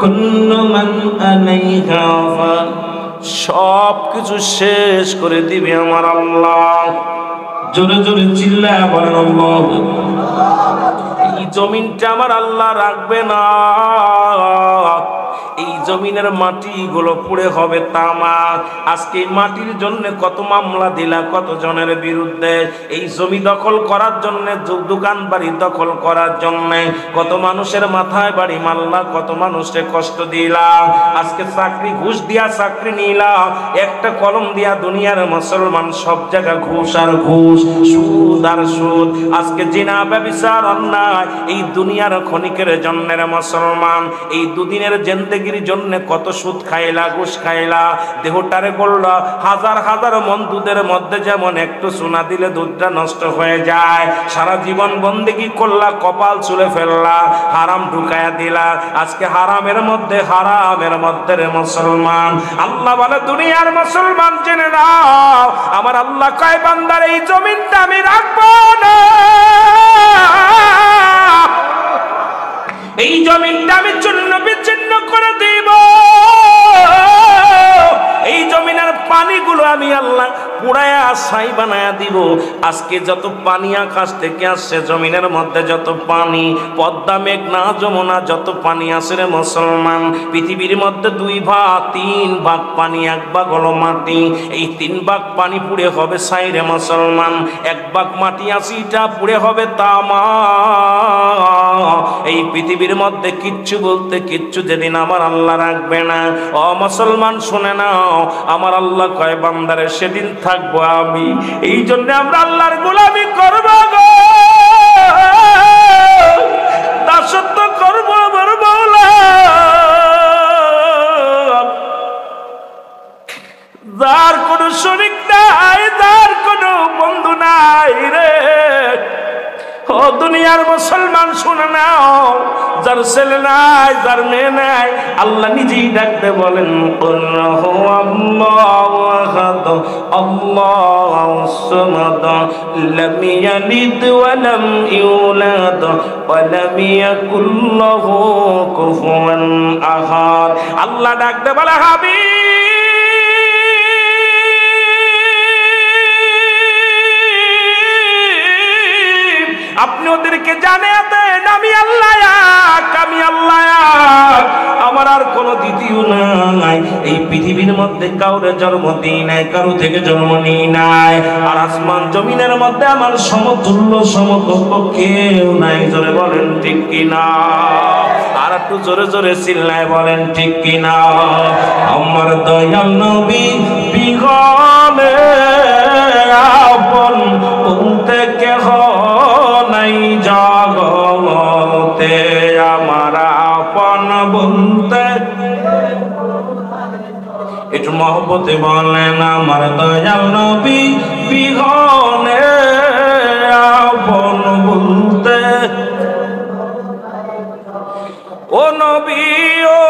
কুল্লু মান আলাইহা ফান, সব কিছু শেষ করে দিবে আমার আল্লাহ। জোরে জোরে চিল্লায়া বলেন আল্লাহু আকবার। এই জমিনটা আমার আল্লাহ রাখবে না, এই জমিনের মাটিগুলো পুড়ে হবে তামা। আজকে এই মাটির জন্য কত মামলা দিলা কত জনের বিরুদ্ধে, এই জমি দখল করার জন্য, দোকান বাড়ি দখল করার জন্য কত মানুষের মাথায় বাড়ি মারলা, কত মানুষের কষ্ট দিলা। আজকে চাকরি ঘুষ দিয়া চাকরি নিলা, একটা কলম দিয়া দুনিয়ার মুসলমান সব জায়গা ঘুষ আর ঘুষ, সুদ আর সুদ। আজকে জিনা ব্যভিচার অন্যায়, এই দুনিয়ার ক্ষণিকের জন্যের মুসলমান এই দুদিনের জিন্দেগির জন্য কত সুদ খাইলা, ঘুষ খাইলা, দেহটারে করলা। হাজার হাজার মন দুধের মধ্যে যেমন একটু সোনা দিলে দুধটা নষ্ট হয়ে যায়, সারা জীবন বন্দেগি করলা, কপাল চুলে ফেললা, হারাম ঢুকায়া দিলা। আজকে হারামের মধ্যে রে মুসলমান, আল্লাহ বলে দুনিয়ার মুসলমান জেনে নাও, আমার আল্লাহ কয় বান্দার এই জমিনটা আমি রাখবো না, এই জমিনটা আমি চূর্ণ বিচ্ছিন্ন করে দিব, এই জমিনের পানিগুলো আমি আল্লাহ পুড়ায়া ছাই বানায়া দিব। আজকে যত পানি আকাশ থেকে আসছে, জমিনের মধ্যে যত পানি, পদ্মা মেঘনা যমুনা যত পানি আছে রে মুসলমান, পৃথিবীর মধ্যে 2 ভাগ 3 ভাগ পানি, 1 ভাগ হলো মাটি। এই 3 ভাগ পানি পুড়ে হবে ছাই রে মুসলমান, 1 ভাগ মাটি আছে, এটা পুড়ে হবে তামা। এই পৃথিবীর মধ্যে কিচ্ছু বলতে কিচ্ছু যেদিন আমার আল্লাহ রাখবে না, ও মুসলমান শুনে নাও, আমার আল্লাহ কয় বান্দারে সেদিন থাকবো আমি। এই জন্য আমরা আল্লাহর গোলামি করব গো, দাসত্ব করব আমার মাওলা। যার কোনো শরীক নাই, যার কোনো বন্ধু নাই রে, ও দুনিয়ার মুসলমান শুনে নাও, যার ছেলে নাই, যার মেয়ে নাই, আল্লাহ নিজেই ডাকতে বলেন আল্লাহু আহাদ আল্লাহুস সামাদ লাম ইয়ালিদ ওয়া লাম ইউলাদ ওয়া লাম ইয়াকুল লাহু কুফুয়ান আহাদ। আল্লাহ ডাকতে বলে হাবিব, আপনি ওদেরকে জানিয়ে দেন আমি আল্লাহ এক, আমি আল্লাহ এক, আমার আর কোনো দ্বিতীয় নাই। এই পৃথিবীর মধ্যে কাউরে জন্ম দিই নাই, কারো থেকে জন্ম নিই নাই, আর আসমান জমিনের মধ্যে আমার সমতুল্য সমকক্ষ কেউ নাই। জোরে বলেন ঠিক কিনা, আর একটু জোরে জোরে চিল্লায় বলেন ঠিক কিনা। আমার দয়াল নবী বিগলে আপন বলতে কেহ নাই জগতে, আমার আপন বলতে, একটু মহব্বতে বলেন আমার দয়াল নবী বিহনে আপন বলতে, ও নবী ও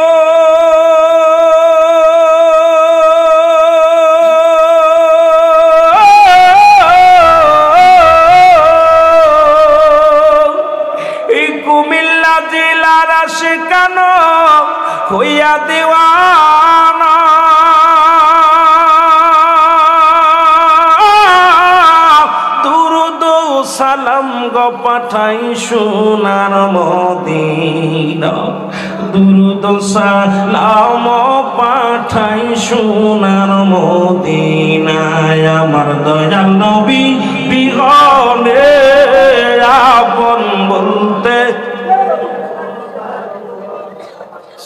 কেন হইয়া দেওয়ানা, দুরুদ সালাম গো পাঠাই সোনার মদিনা, দুরুদ সালাম পাঠাই সোনার মদিনায়, আমার দয়াল নবী বিহনে আপন বলতে।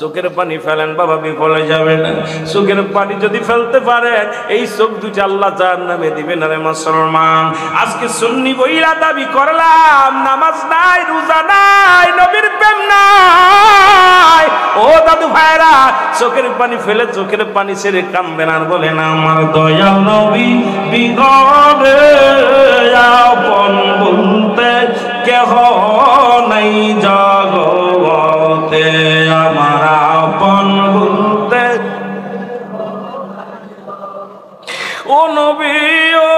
চোখের পানি ফেলেন বাবা, বিফলে যাবে না। চোখের পানি যদি ফেলতে পারে, এই চোখ দুটি আল্লাহ জাহান্নামে দিবে না রে মুসলমান। আজকে সুন্নি বইলা দাবি করলাম, নামাজ নাই, রোজা নাই, নবীর প্রেম নাই, ও দাদু ভাইরা চোখের পানি ফেলে, চোখের পানি ছেড়ে কাঁদবেন আর বলেন আমার দয়াল নবী বিগড়ে আপন বলতে কেহ নাই জগতে, আমার আপন বলতে, ও নবী ও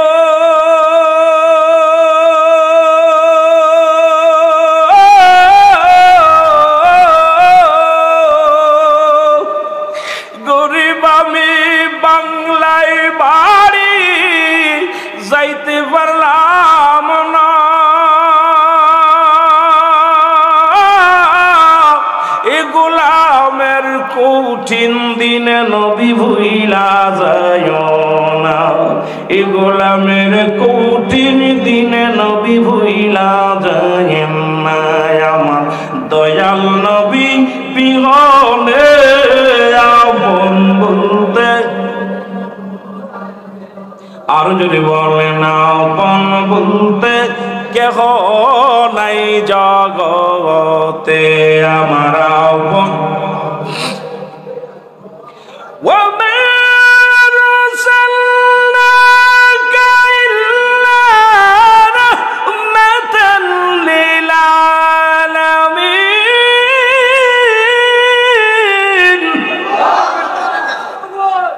কঠিন দিনে নবী ভুইলা যায় না, এ গোলামের কঠিন দিনে নবী ভুইলা যায় না। আমার দয়াল নবী বিহনে আপন বলতে, আর যদি বলে না আপন বলতে কেহ নাই জগতে, আমার আপন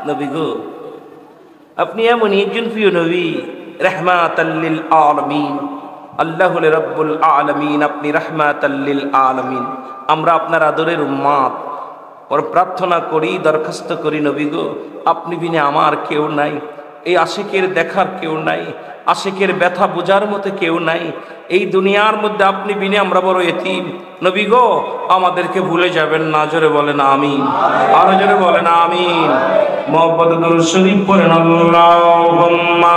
নবী গো, আপনি এমন একজন প্রিয় নবী, রাহমাতাল লিল আলামিন, আল্লাহ রাব্বুল আলামিন, আপনি রাহমাতাল লিল আলামিন। আমরা আপনার আদরের উম্মত, ওর প্রার্থনা করি, দরখাস্ত করি নবী গো, আপনি বিনে আমার কেউ নাই, এই আশিকের দেখার কেউ নাই, আশিকের ব্যথা বোঝার মতো কেউ নাই এই দুনিয়ার মধ্যে, আপনি বিনে আমরা বড় এতিম। নবী গো, আমাদেরকে ভুলে যাবেন না, জোরে বলেন আমিন, আরো জোরে বলেন আমিন। মুহাম্মদ দরুদ শরীফ পড়েন, আল্লাহুম্মা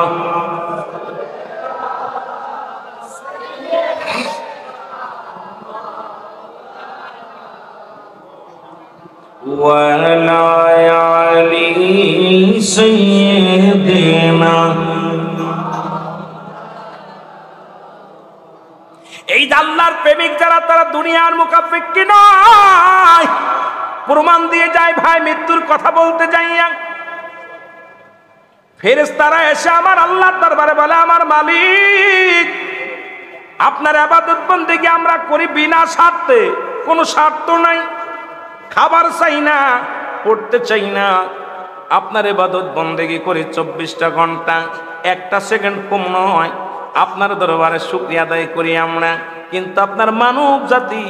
ওয়ালা আলি সাইয়্যিদিনা। এই আল্লাহর প্রেমিক যারা, তারা দুনিয়ার মুখাপেক্ষী নয়, প্রমাণ দিয়ে যায় ভাই। মৃত্যুর কথা বলতে যাইয়া ফেরেশতারা এসে আমার আল্লাহর দরবারে বলে, আমার মালিক, আপনার ইবাদত বন্দেগী আমরা করি বিনা স্বার্থে, কোনো স্বার্থ নাই, খাবার চাই না, পড়তে চাই না, আপনার ইবাদত বন্দেগী করি 24টা ঘন্টা, একটা সেকেন্ড কম নয়, আপনার দরবারে শুকরিয়া আদায় করি আমরা। কিন্তু আপনার মানব জাতি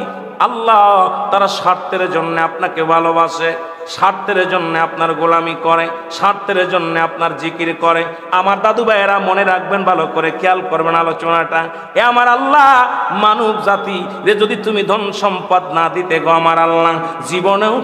আল্লাহ, তারা স্বার্থের জন্য আপনাকে ভালোবাসে, স্বার্থের জন্য আপনার গোলামি করে, স্বার্থের জন্য আপনার জিকির করে। আমার দাদু ভাইয়েরা মনে রাখবেন, ভালো করে খেয়াল করবেন আলোচনাটা। এ আমার আল্লাহ, মানব জাতি রে যদি তুমি ধন সম্পদ না দিতে গো আমার আল্লাহ, জীবনেও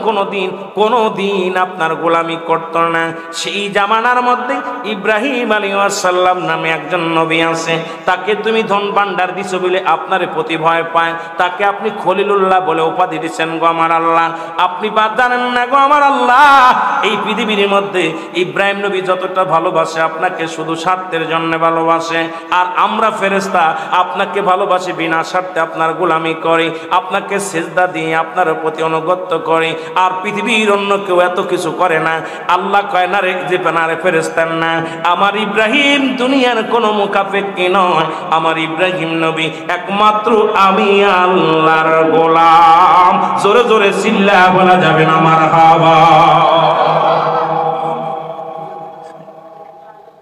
কোনো দিন আপনার গোলামি করত না। সেই জামানার মধ্যে ইব্রাহিম আলাইহিস সালাম নামে একজন নবী আছে, তাকে তুমি ধন ভান্ডার দিছো বলে আপনার প্রতি ভয় পায়, তাকে আপনি খলিলুল্লাহ বলে উপাধি দিচ্ছেন গো আমার আল্লাহ। আপনি বাদ জানেন না গো আমার আল্লাহ, এই পৃথিবীর মধ্যে ইব্রাহিম নবী যতটা ভালোবাসে আপনাকে, শুধু স্বার্থের জন্য ভালোবাসে, আর আমরা ফেরেশতা আপনাকে ভালোবাসি বিনা স্বার্থে, আপনার গোলামি করে, আপনাকে সিজদা দিয়ে আপনার প্রতি অনুগত করে, আর পৃথিবীর অন্য কেউ এত কিছু করে না। আল্লাহ কয় না রে যে পেনারে ফেরেশতার না, আমার ইব্রাহিম দুনিয়ার কোনো মুখাপেক্ষী নয়, আমার ইব্রাহিম নবী একমাত্র আমি আল্লাহর গোলাম। জোরে জোরে চিল্লা বলা যাবে না মারহাবা।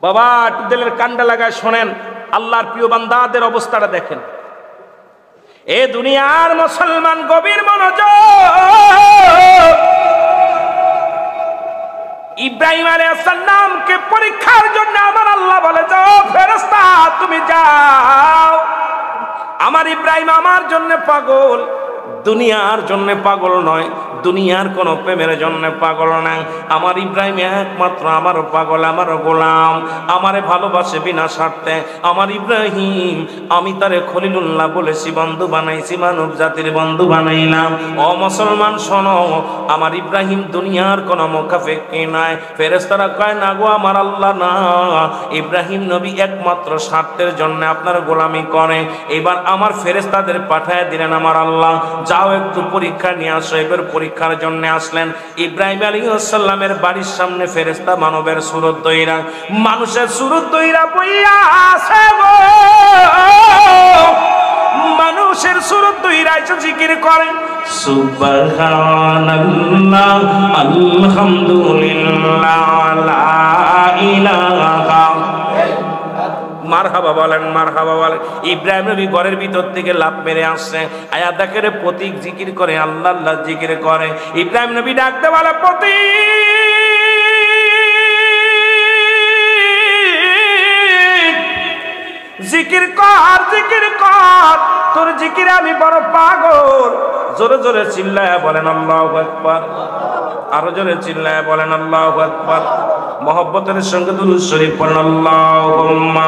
বাবা দিলের কান্ডা লাগায় শোনেন, আল্লাহর প্রিয় বান্দাদের অবস্থাটা দেখেন। এ দুনিয়ার মুসলমান গভীর মনোযোগ। ইব্রাহিম আলাইহিস সালামকে পরীক্ষার জন্য আমার আল্লাহ বলে, যাও ফেরেশতা তুমি যাও। আমার ইব্রাহিম আমার জন্য পাগল, দুনিয়ার জন্য পাগল নয়, দুনিয়ার কোন প্রেমের জন্য পাগল না। আমার ইব্রাহিম একমাত্র আমার পাগল, আমার গোলাম, আমারে ভালোবাসে বিনা স্বার্থে। আমার ইব্রাহিম আমি তারে খলিলুল্লাহ বলেছি, বন্ধু বানাইছি, মানব জাতির বন্ধু বানাইলাম। ও মুসলমান শোনো, আমার ইব্রাহিম দুনিয়ার কোন মুখাপেক্ষী নাই। ফেরেশতারা কয় না গো আমার আল্লাহ, না, ইব্রাহিম নবী একমাত্র স্বার্থের জন্য আপনার গোলামি করে। এবার আমার ফেরেশতাদের পাঠায় দিলেন আমার আল্লাহ, যাও একটু পরীক্ষা নিয়ে আসো। এবার পরীক্ষার জন্য আসলেন। ইব্রাহিম আলাইহিস সালামের বাড়ির সামনে ফেরেশতা মানবের সুরত দইরা, মানুষের সুরত দইরা বইয়া আছে গো, মানুষের সুরত দইরা এসে জিকির করে, সুবহানাল্লাহ আলহামদুলিল্লাহ লা ইলাহা। মারহাবা বলেন, মারহাবা বলেন। ইব্রাহিম নবী ঘরের ভিতর থেকে লাফ মেরে আসছে, আয়া দেখে রে প্রতীক জিকির করে, আল্লাহ আল্লাহ জিকির করে। ইব্রাহিম নবী ডাকতে বলে, প্রতীক জিকির কর, জিকির কর, তোর জিকিরে আমি বড় পাগল। জোরে জোরে চিল্লায়া বলেন আল্লাহু আকবার। আরো জোরে চিল্লায় বলেন আল্লাহু আকবার। মহব্বতের সঙ্গে দুরূদ শরীফ পড়েন আল্লাহুম্মা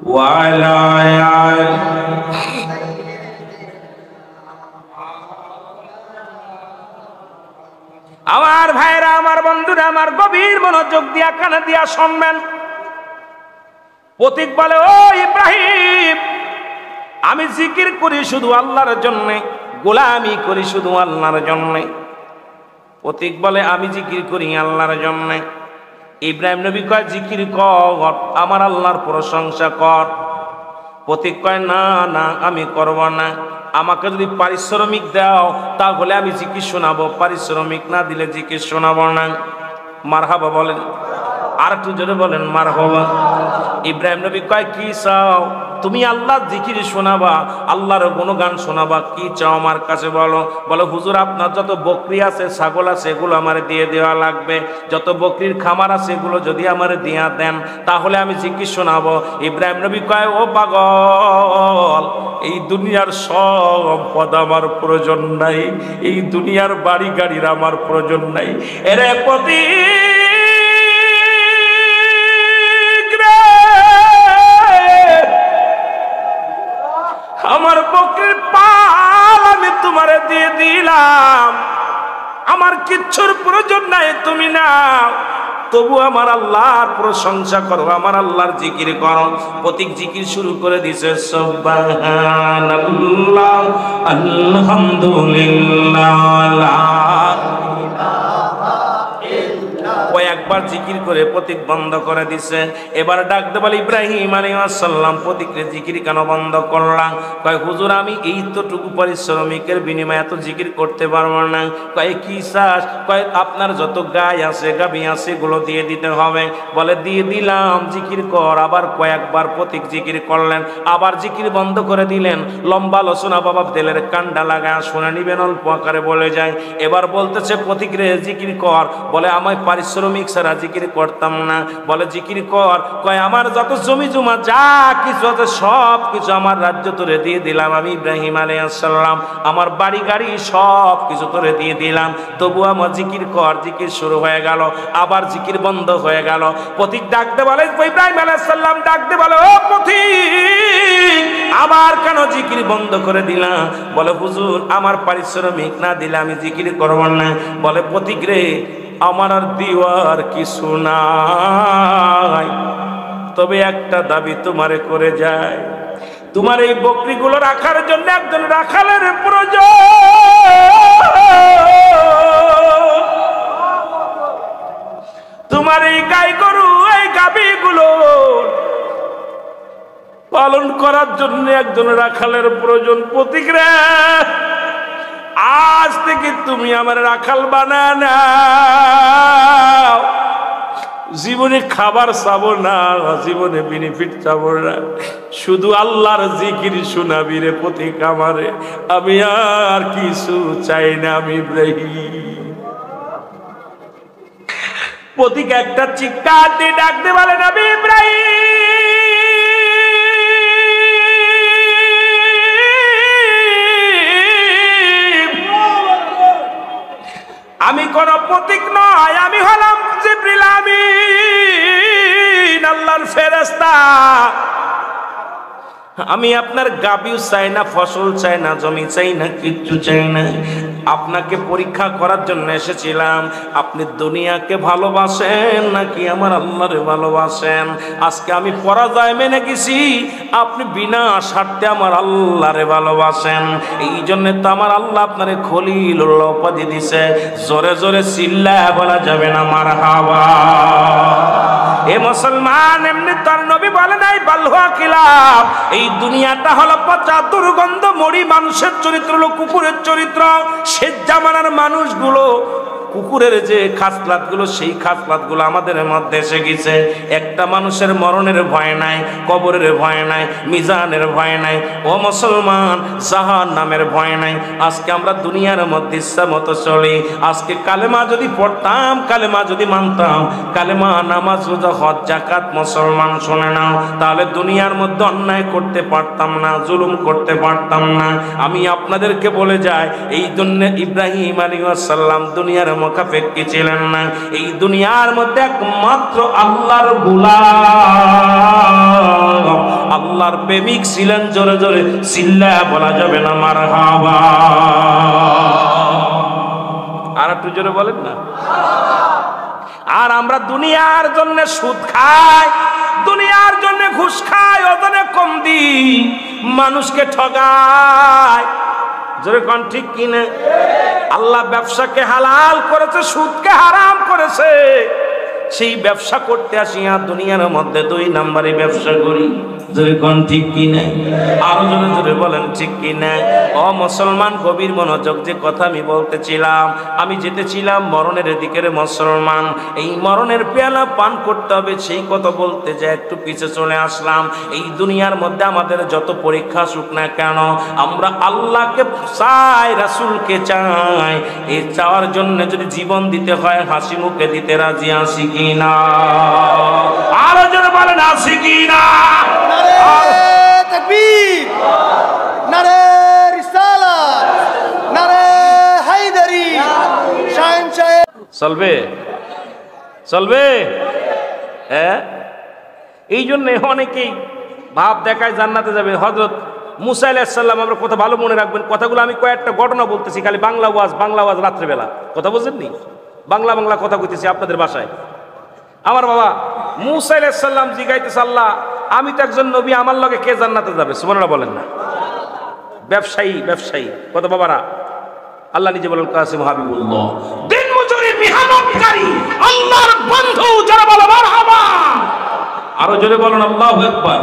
ওয়া আলা আলি। আমার ভাইরা, আমার বন্ধুরা, আমার গভীর মনোযোগ দিয়া কানে দিয়া শুনবেন। প্রতীক বলে, ও ইব্রাহিম, আমি জিকির করি শুধু আল্লাহর জন্যে, গোলামি করি শুধু আল্লাহর জন্যে। প্রতীক বলে, আমি জিকির করি আল্লাহর জন্যে। ইব্রাহিম নবী কয়, জিকির কর, আমার আল্লাহর প্রশংসা কর। প্রতীক কয়, না না, আমি করব না। আমাকে যদি পারিশ্রমিক দাও তাহলে আমি জিকির শোনাবো, পারিশ্রমিক না দিলে জিকির শোনাবো না। মারহাবা বলেন, আর একটু জোরে বলেন মারহাবা। ইব্রাহিম নবী কয়, কি চাও? তুমি আল্লাহর জিকির শোনাবা, আল্লাহর গুণগান শোনাবা, কি চাও আমার কাছে বলো। বলো, হুজুর আপনার যত বকরি আছে, ছাগল আছে, এগুলো আমার দিয়ে দেওয়া লাগবে। যত বকরির খামার আছে এগুলো যদি আমার দিয়া দেন তাহলে আমি জিকির শোনাবো। ইব্রাহিম নবী কয়, ও পাগল, এই দুনিয়ার সম্পদ আমার প্রয়োজন নাই, এই দুনিয়ার বাড়ি গাড়ির আমার প্রয়োজন নাই। এরে প্রতি আমার বকরির পাল আমি তোমারে দিয়ে দিলাম, আমার কিচ্ছুর প্রয়োজন নাই, তুমি নাও। তবু আমার আল্লাহর প্রশংসা করো, আমার আল্লাহর জিকির করো। প্রতীক জিকির শুরু করে দিছে, সুবহানাল্লাহ, আলহামদুলিল্লাহ। কয়েকবার জিকির করে প্রতীক বন্ধ করে দিছে। এবার ডাকতে বলে, ইব্রাহিম আলাইহিস সালাম, প্রতীকের জিকির কেন বন্ধ করলাম? কয়, হুজুর আমি এইতটুকু পারিশ্রমিকের বিনিময়ে এত জিকির করতে পারবো না। কয়, কি চাস? কয়, আপনার যত গাই আছে, গাভী আছে, এগুলো দিয়ে দিতে হবে। বলে, দিয়ে দিলাম, জিকির কর। আবার কয়েকবার প্রতীক জিকির করলেন, আবার জিকির বন্ধ করে দিলেন। লম্বা আলোচনা বাবা দিলের কান্ডা লাগায় শুনে নিবেন, অল্প আকারে বলে যায়। এবার বলতেছে, প্রতীক রে জিকির কর। বলে, আমায় পারিশ্রমিক ছাড়া জিকির করতাম না। বলে, জিকির কর। কয়, আমার যত জমি জমা যা কিছু আছে সব কিছু আমার রাজ্য তোরে দিয়ে দিলাম, আমি ইব্রাহিম আলাইহিস সালাম, আমার বাড়ি গাড়ি সব কিছু তোরে দিয়ে দিলাম, তবু আমার জিকির কর। জিকির শুরু হয়ে গেল, আবার জিকির বন্ধ হয়ে গেল। প্রতীক ডাকতে বলে, ইব্রাহিম আলাইহিস সালাম ডাকতে বলে, ও প্রতীক, আবার কেন জিকির বন্ধ করে দিলাম? বলে, হুজুর আমার পারিশ্রমিক না দিলে আমি জিকির করব না। বলে, প্রতীক রে, আমার আর দিওয়ার কিছু নাই, তবে একটা দাবি তোমারে করে যায়। তোমার এই বকরিগুলো রাখার জন্য একজন রাখালের প্রয়োজন। তোমার এই গাই গরু, এই গাভীগুলো পালন করার জন্য একজন রাখালের প্রয়োজন। প্রতীক রে, আজ থেকে তুমি আমার রাখাল বানাও না। জীবনে খাবার চাবো না, জীবনে বেনিফিট চাবো না, শুধু আল্লাহর জিকির শোনাবি রে প্রতীক আমারে, আমি আর কিছু চাই না। আমি ইব্রাহিম। প্রতীক একটা চিৎকার দিয়ে ডাকতে বলে, নবী ইব্রাহিম, আমি কোন প্রতীক নয়, আমি হলাম জিবরিল আমিন, আল্লাহর ফেরেশতা। আমি আপনার গাভীও চাই না, ফসল চাই না, জমি চাই না, কিচ্ছু চাই না। আপনাকে পরীক্ষা করার জন্য এসেছিলাম, আপনি দুনিয়াকে ভালোবাসেন নাকি আমার আল্লাহরে ভালোবাসেন। আজকে আমি পরাজয় মেনে গেছি, আপনি বিনা স্বার্থে আমার আল্লাহরে ভালোবাসেন। এই জন্য তো আমার আল্লাহ আপনারে খলিলুল্লাহ উপাধি দিছে। জোরে জোরে চিল্লায়া বলা যাবে না মারহাবা। এ মুসলমান, এমনি তার নবী বলে নাই বালহুয়া কিলাব, এই দুনিয়াটা হলো পচা দুর্গন্ধ মরি মানুষের চরিত্র হলো কুকুরের চরিত্র। শেষ জামানার মানুষগুলো কুকুরের যে খাসলাতগুলো, সেই খাসলাতগুলো আমাদের মধ্যে এসে গেছে। একটা মানুষের মরণের ভয় নাই, কবরের ভয় নাই, মিজানের ভয় নাই। ও মুসলমান, জাহান্নামের ভয় নাই। আজকে আমরা দুনিয়ার মধ্যে ইচ্ছা মতো চলি। আজকে কালেমা যদি পড়তাম, কালেমা যদি মানতাম, কালেমা, নামাজ, রোজা, হজ, যাকাত মুসলমান শুনে নাও, তাহলে দুনিয়ার মধ্যে অন্যায় করতে পারতাম না, জুলুম করতে পারতাম না। আমি আপনাদেরকে বলে যাই, এই জন্য ইব্রাহিম আলাইহিস সালাম দুনিয়ার মুখাপেক্ষী ছিলেন না। এই দুনিয়ার মধ্যে একমাত্র আল্লাহর গোলাম, আল্লাহর প্রেমিক ছিলেন। জোরে জোরে চিল্লায়া বলা যাবে না মারহাবা? আর একটু জোরে বলেন না। আর আমরা দুনিয়ার জন্য সুদ খাই, দুনিয়ার জন্য ঘুষ খাই, ওজনে কম দিই, মানুষকে ঠগাই। জোরে কোন ঠিক কিনা? আল্লাহ ব্যবসাকে হালাল করেছে, সুদকে হারাম করেছে। সেই ব্যবসা করতে আসিয়া দুনিয়ার মধ্যে 2 নম্বরে ব্যবসা করি। জোরে কোন ঠিক কিনা? আরো জোরে জোরে বলেন ঠিক কিনা? ও মুসলমান, গভীর মনোযোগ। যে কথা আমি বলতেছিলাম, আমি যেতেছিলাম মরণের দিকে রে মুসলমান। এই মরণের পেয়ালা পান করতে হবে, সেই কথা বলতে যে একটু পিছে চলে আসলাম। এই দুনিয়ার মধ্যে আমাদের যত পরীক্ষা আসুক না কেন, আমরা আল্লাহকে চাই, রাসূলকে চাই। এই চাওয়ার জন্য যদি জীবন দিতে হয়, হাসি মুখে দিতে রাজি আছি কিনা? আরো জোরে বলেন আছি কিনা? নারে তাকবীর, নারে রিসালাত, নারে হায়দারি। শাহেনশাহ চলবে, চলবে। হ্যাঁ, এই জন্য অনেকেই ভাব দেখায় জান্নাতে যাবে। হযরত মুসা আলাইহিস সালাম, আমরা কথা ভালো মনে রাখবেন কথাগুলো। আমি কয়েকটা ঘটনা বলতেছি, খালি বাংলা ওয়াজ রাত্রেবেলা। কথা বুঝেননি? বাংলা কথা কইতেছি আপনাদের ভাষায়। আমার বাবা মুসা আলাইহিস সালাম জিগাইতেছে, আল্লাহ, আমি তো একজন নবী, আমার লগে কে জান্নাতে যাবে? সুবহানাল্লাহ বলেন না। ব্যবসায়ী কত বাবারা। আল্লাহ নিজে বলেন, কাসিম হাবিবুল্লাহ, দিন মজুরি, মেহনতকারী, আল্লাহর বন্ধু। যারা বলে মারহাবা, আরো জোরে বলেন আল্লাহু আকবার।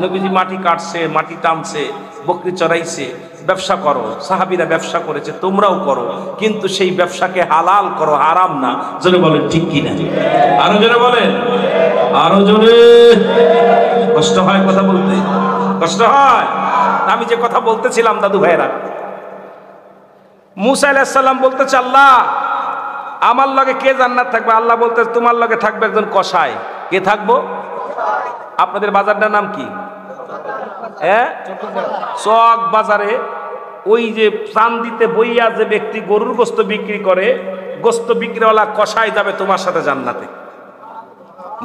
নবীজি মাটি কাটছে, মাটি টানছে, বকরি চড়াইছে। ব্যবসা করো, সাহাবীরা ব্যবসা করেছে, তোমরাও করো, কিন্তু সেই ব্যবসাকে হালাল করো, হারাম না। জোরে বলেন ঠিক কিনা? আরো জোরে বলেন, আরো জোরে। কষ্ট হয় কথা বলতে, কষ্ট হয়। আমি যে কথা বলতেছিলাম দাদু ভাইরা, মুসা আলাইহিস সালাম বলতেছে, আল্লাহ, আমার লগে কে জান্নাত থাকবে? আল্লাহ বলতে, তোমার লগে থাকবে একজন কসাই। কে থাকবো? আপনাদের বাজারটার নাম কি? চক বাজারে ওই যে চান্দিতে বইয়া যে ব্যক্তি গরুর গোস্ত বিক্রি করে, গোস্ত বিক্রিওয়ালা কসাই যাবে তোমার সাথে জান্নাতে।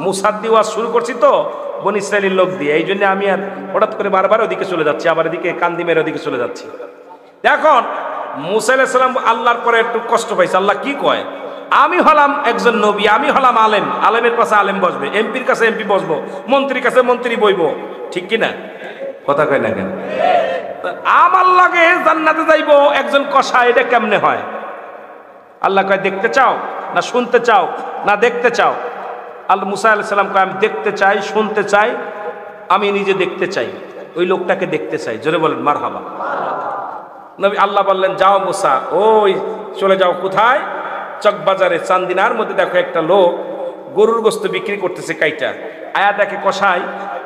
মুসাদ্দি ওয়াজ শুরু করছি তো বনি ইসরাইলের লোক দিয়ে, এই জন্য আমি আর হঠাৎ করে বারবার ওদিকে চলে যাচ্ছি, আবার এদিকে কান্দিমের ওদিকে চলে যাচ্ছি। এখন মুসা আলাইহিস সালাম আল্লাহর পরে একটু কষ্ট পাইছে। আল্লাহ কি কয়? আমি হলাম একজন নবী, আমি হলাম আলেম, আলেমের কাছে আলেম বসবে, এমপির কাছে এমপি বসবো, মন্ত্রীর কাছে মন্ত্রী বইব, ঠিক কিনা? কথা কয় না কেন? আমার লাগে জান্নাতে যাইবো একজন কসাই, এটা কেমনে হয়? আল্লাহ কয়, দেখতে চাও না শুনতে চাও না দেখতে চাও? আল্লাহ মুসা আলাইহিস সালাম কয়, আমি দেখতে চাই, শুনতে চাই, আমি নিজে দেখতে চাই, ওই লোকটাকে দেখতে চাই। জোরে বলেন মারহাবা। নবী আল্লাহ বললেন, যাও মুসা, ওই চলে যাও। কোথায়? চকবাজারে চান্দিনার মধ্যে দেখো একটা লোক গরুর গোস্ত বিক্রি করতেছে কাইটা। আয়া দেখে কসাই,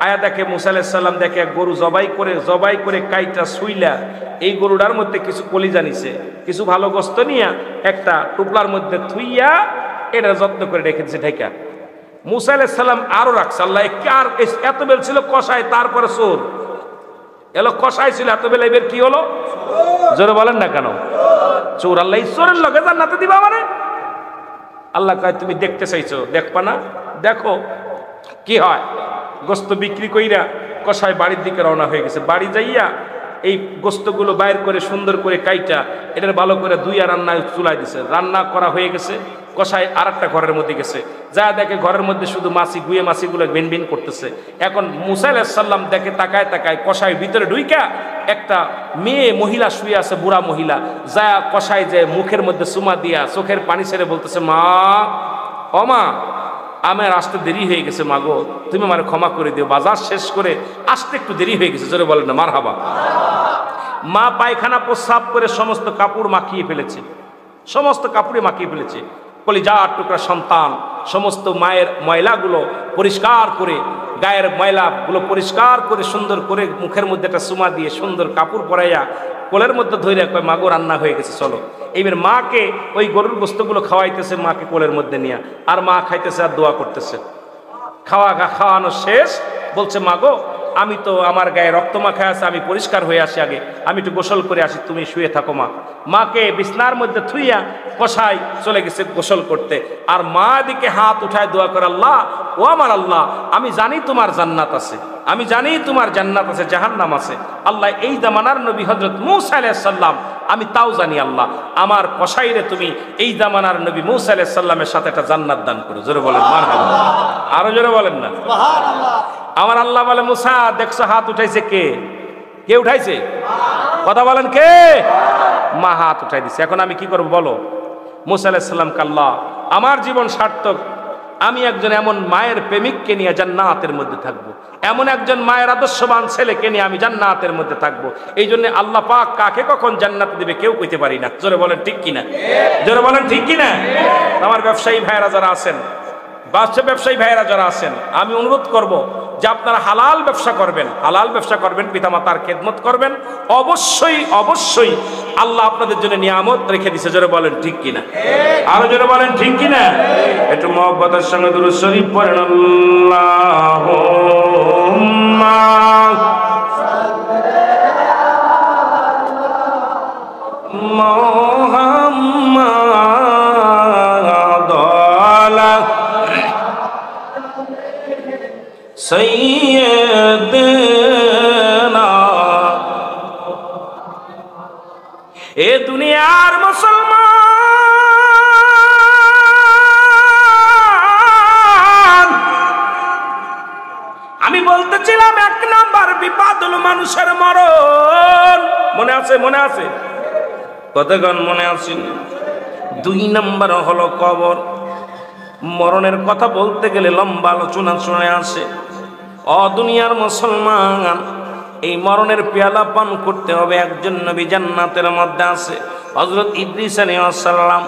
আয়া দেখে মুসা আলাইহিস সালাম দেখে এক গরু জবাই করে কাইটা শুইলা এই গরুটার মধ্যে কিছু কলিজা নিছে, কিছু ভালো গোস্ত নিয়া একটা টুপলার মধ্যে থুইয়া এটা যত্ন করে রেখেছে ঢেকা। মুসা আলাইহিস সালাম আরো রাখছে। আল্লাহ এত বেল ছিল কসাই, তারপরে চোর এলো। কসাই ছিল এত বেলা, এবার কি হলো? জোরে বলেন না কেন? চোর। আল্লাহ ঈশ্বরের লগে জান্নাতে দিবা মানে? আল্লাহ কয়, তুমি দেখতে চাইছো, দেখবা না? দেখো কি হয়। গোস্ত বিক্রি কইরা কসাই বাড়ির দিকে রওনা হয়ে গেছে। বাড়ি যাইয়া এই গোস্তগুলো বাইর করে সুন্দর করে কাইটা এটার ভালো করে ধুইয়া রান্নায় চুলাই দিছে। রান্না করা হয়ে গেছে। কসাই আর একটা ঘরের মধ্যে গেছে, যা দেখে ঘরের মধ্যে শুধু মাছি, গুয়ে মাছিগুলো ভিন করতেছে। এখন মুসা আলাইহিস সালাম দেখে, তাকায় কসাই ভিতরে ঢুইকা একটা মেয়ে মহিলা শুয়ে আছে, বুড়া মহিলা। যা কসাই যে মুখের মধ্যে চুমা দিয়া চোখের পানি ছেড়ে বলতেছে, মা, ও মা, আমার আসতে দেরি হয়ে গেছে, মা গো, তুমি আমার ক্ষমা করে দিও, বাজার শেষ করে আসতে একটু দেরি হয়ে গেছে। জোরে বলেন না মারহাবা। মা পায়খানা প্রস্রাব করে সমস্ত কাপড় মাখিয়ে ফেলেছে, সমস্ত কাপড়ে মাখিয়ে ফেলেছে। কলিজার টুকরা সন্তান সমস্ত মায়ের ময়লাগুলো পরিষ্কার করে, গায়ের ময়লাগুলো পরিষ্কার করে সুন্দর করে মুখের মধ্যে একটা সুমা দিয়ে সুন্দর কাপড় পরাইয়া কোলের মধ্যে ধরে কয় মাগো রান্না হয়ে গেছে চলো। এইবার মাকে ওই গরুর গোস্তগুলো খাওয়াইতেছে মাকে কোলের মধ্যে নিয়ে, আর মা খাইতেছে আর দোয়া করতেছে। খাওয়ানো শেষ, বলছে মাগো আমি তো আমার গায়ে রক্ত মাখা আছে, আমি পরিষ্কার হয়ে আসি, আগে আমি একটু গোসল করে আসি, তুমি শুয়ে থাকো মা। মাকে বিছনার মধ্যে থুইয়া কষাই চলে গেছে গোসল করতে, আর মা দিকে হাত উঠায় দোয়া করে, আল্লাহ ও আমার আল্লাহ, আমি জানি তোমার জান্নাত আছে, আমি জানি তোমার জান্নাত আছে, জাহান্নাম আছে। আল্লাহ এই জামানার নবী হযরত মূসা আলাইহিস সালাম আমি তাও জানি, আল্লাহ আমার কষাইরে তুমি এই জামানার নবী মূসা আলাইহিস সালামের সাথে একটা জান্নাত দান করো। জোরে বলেন মারহাবা, আরো জোরে বলেন না সুবহানাল্লাহ। আমার আল্লাহ বলে, মুসা দেখছো হাত উঠাইছে কে? কে উঠাইছে? কথা বলেন কে? মা হাত উঠাই দিছে। এখন আমি কি করব বলো? মুসা আলাইহিস সালাম আল্লাহ আমার জীবন সার্থক, আমি একজন এমন মায়ের প্রেমিককে নিয়ে জান্নাতের মধ্যে থাকবো, এমন একজন মায়ের আদর্শবান ছেলেকে নিয়ে আমি জান্নাতের মধ্যে থাকবো। এই জন্য আল্লাহ পাক কাকে কখন জান্নাত দিবে কেউ কইতে পারি না। জোরে বলেন ঠিক কিনা? জোরে বলেন ঠিক কিনা? আমার ব্যবসায়ী ভাইয়েরা যারা আছেন, ব্যবসায়ী ভাইয়েরা যারা আছেন, আমি অনুরোধ করব যে আপনারা হালাল ব্যবসা করবেন, হালাল ব্যবসা করবেন, পিতামাতার খেদমত করবেন। অবশ্যই অবশ্যই আল্লাহ আপনাদের জন্য নিয়ামত রেখে দিছে। জোরে বলেন ঠিক কিনা? আরো জোরে বলেন ঠিক কিনা? একটু মহব্বতের সঙ্গে দুরূদ শরীফ পড়েন। আল্লাহুম্মা মুহাম্মাদ সাইয়্যিদিনা। এ দুনিয়ার মুসলমান, আমি বলতেছিলাম এক নাম্বার বিপদ হলো মানুষের মরণ। মনে আছে? মনে আছে? কতক্ষণ মনে আছে? 2 নাম্বার হলো কবর। মরণের কথা বলতে গেলে লম্বা আলোচনা শুনে আসে। দুনিয়ার মুসলমান, এই মরণের পেয়ালা পান করতে হবে। একজন নবী জান্নাতের মধ্যে আছে, হযরত ইদ্রিস আলাইহিস সালাম।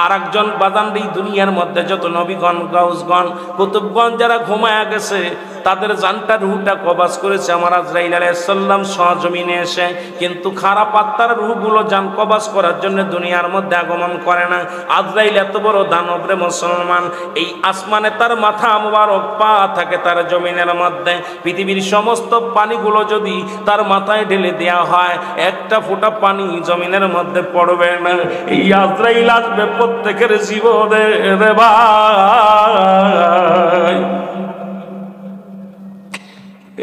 আর একজন বাদানডি দুনিয়ার মধ্যে যত নবীগণ, গাউসগণ, কুতুবগণ যারা ঘুমায়া গেছে, তাদের জানটা রুহটা কবজ করেছে আমার আজরাইল আলাইহিস সালাম সহজমিনে এসে। কিন্তু খারাপ আত্মার রুহগুলো জান কবজ করার জন্য দুনিয়ার মধ্যে আগমন করে না। আজরাইল এত বড় দানব রে মুসলমান, এই আসমানে তার মাথা মুবারক, পা থাকে তার জমিনের মধ্যে। পৃথিবীর সমস্ত পানিগুলো যদি তার মাথায় ঢেলে দেওয়া হয়, একটা ফোঁটা পানি জমিনের মধ্যে পড়বে না। এই আজরাইল আসবে প্রত্যেকের জীবনে রে ভাই।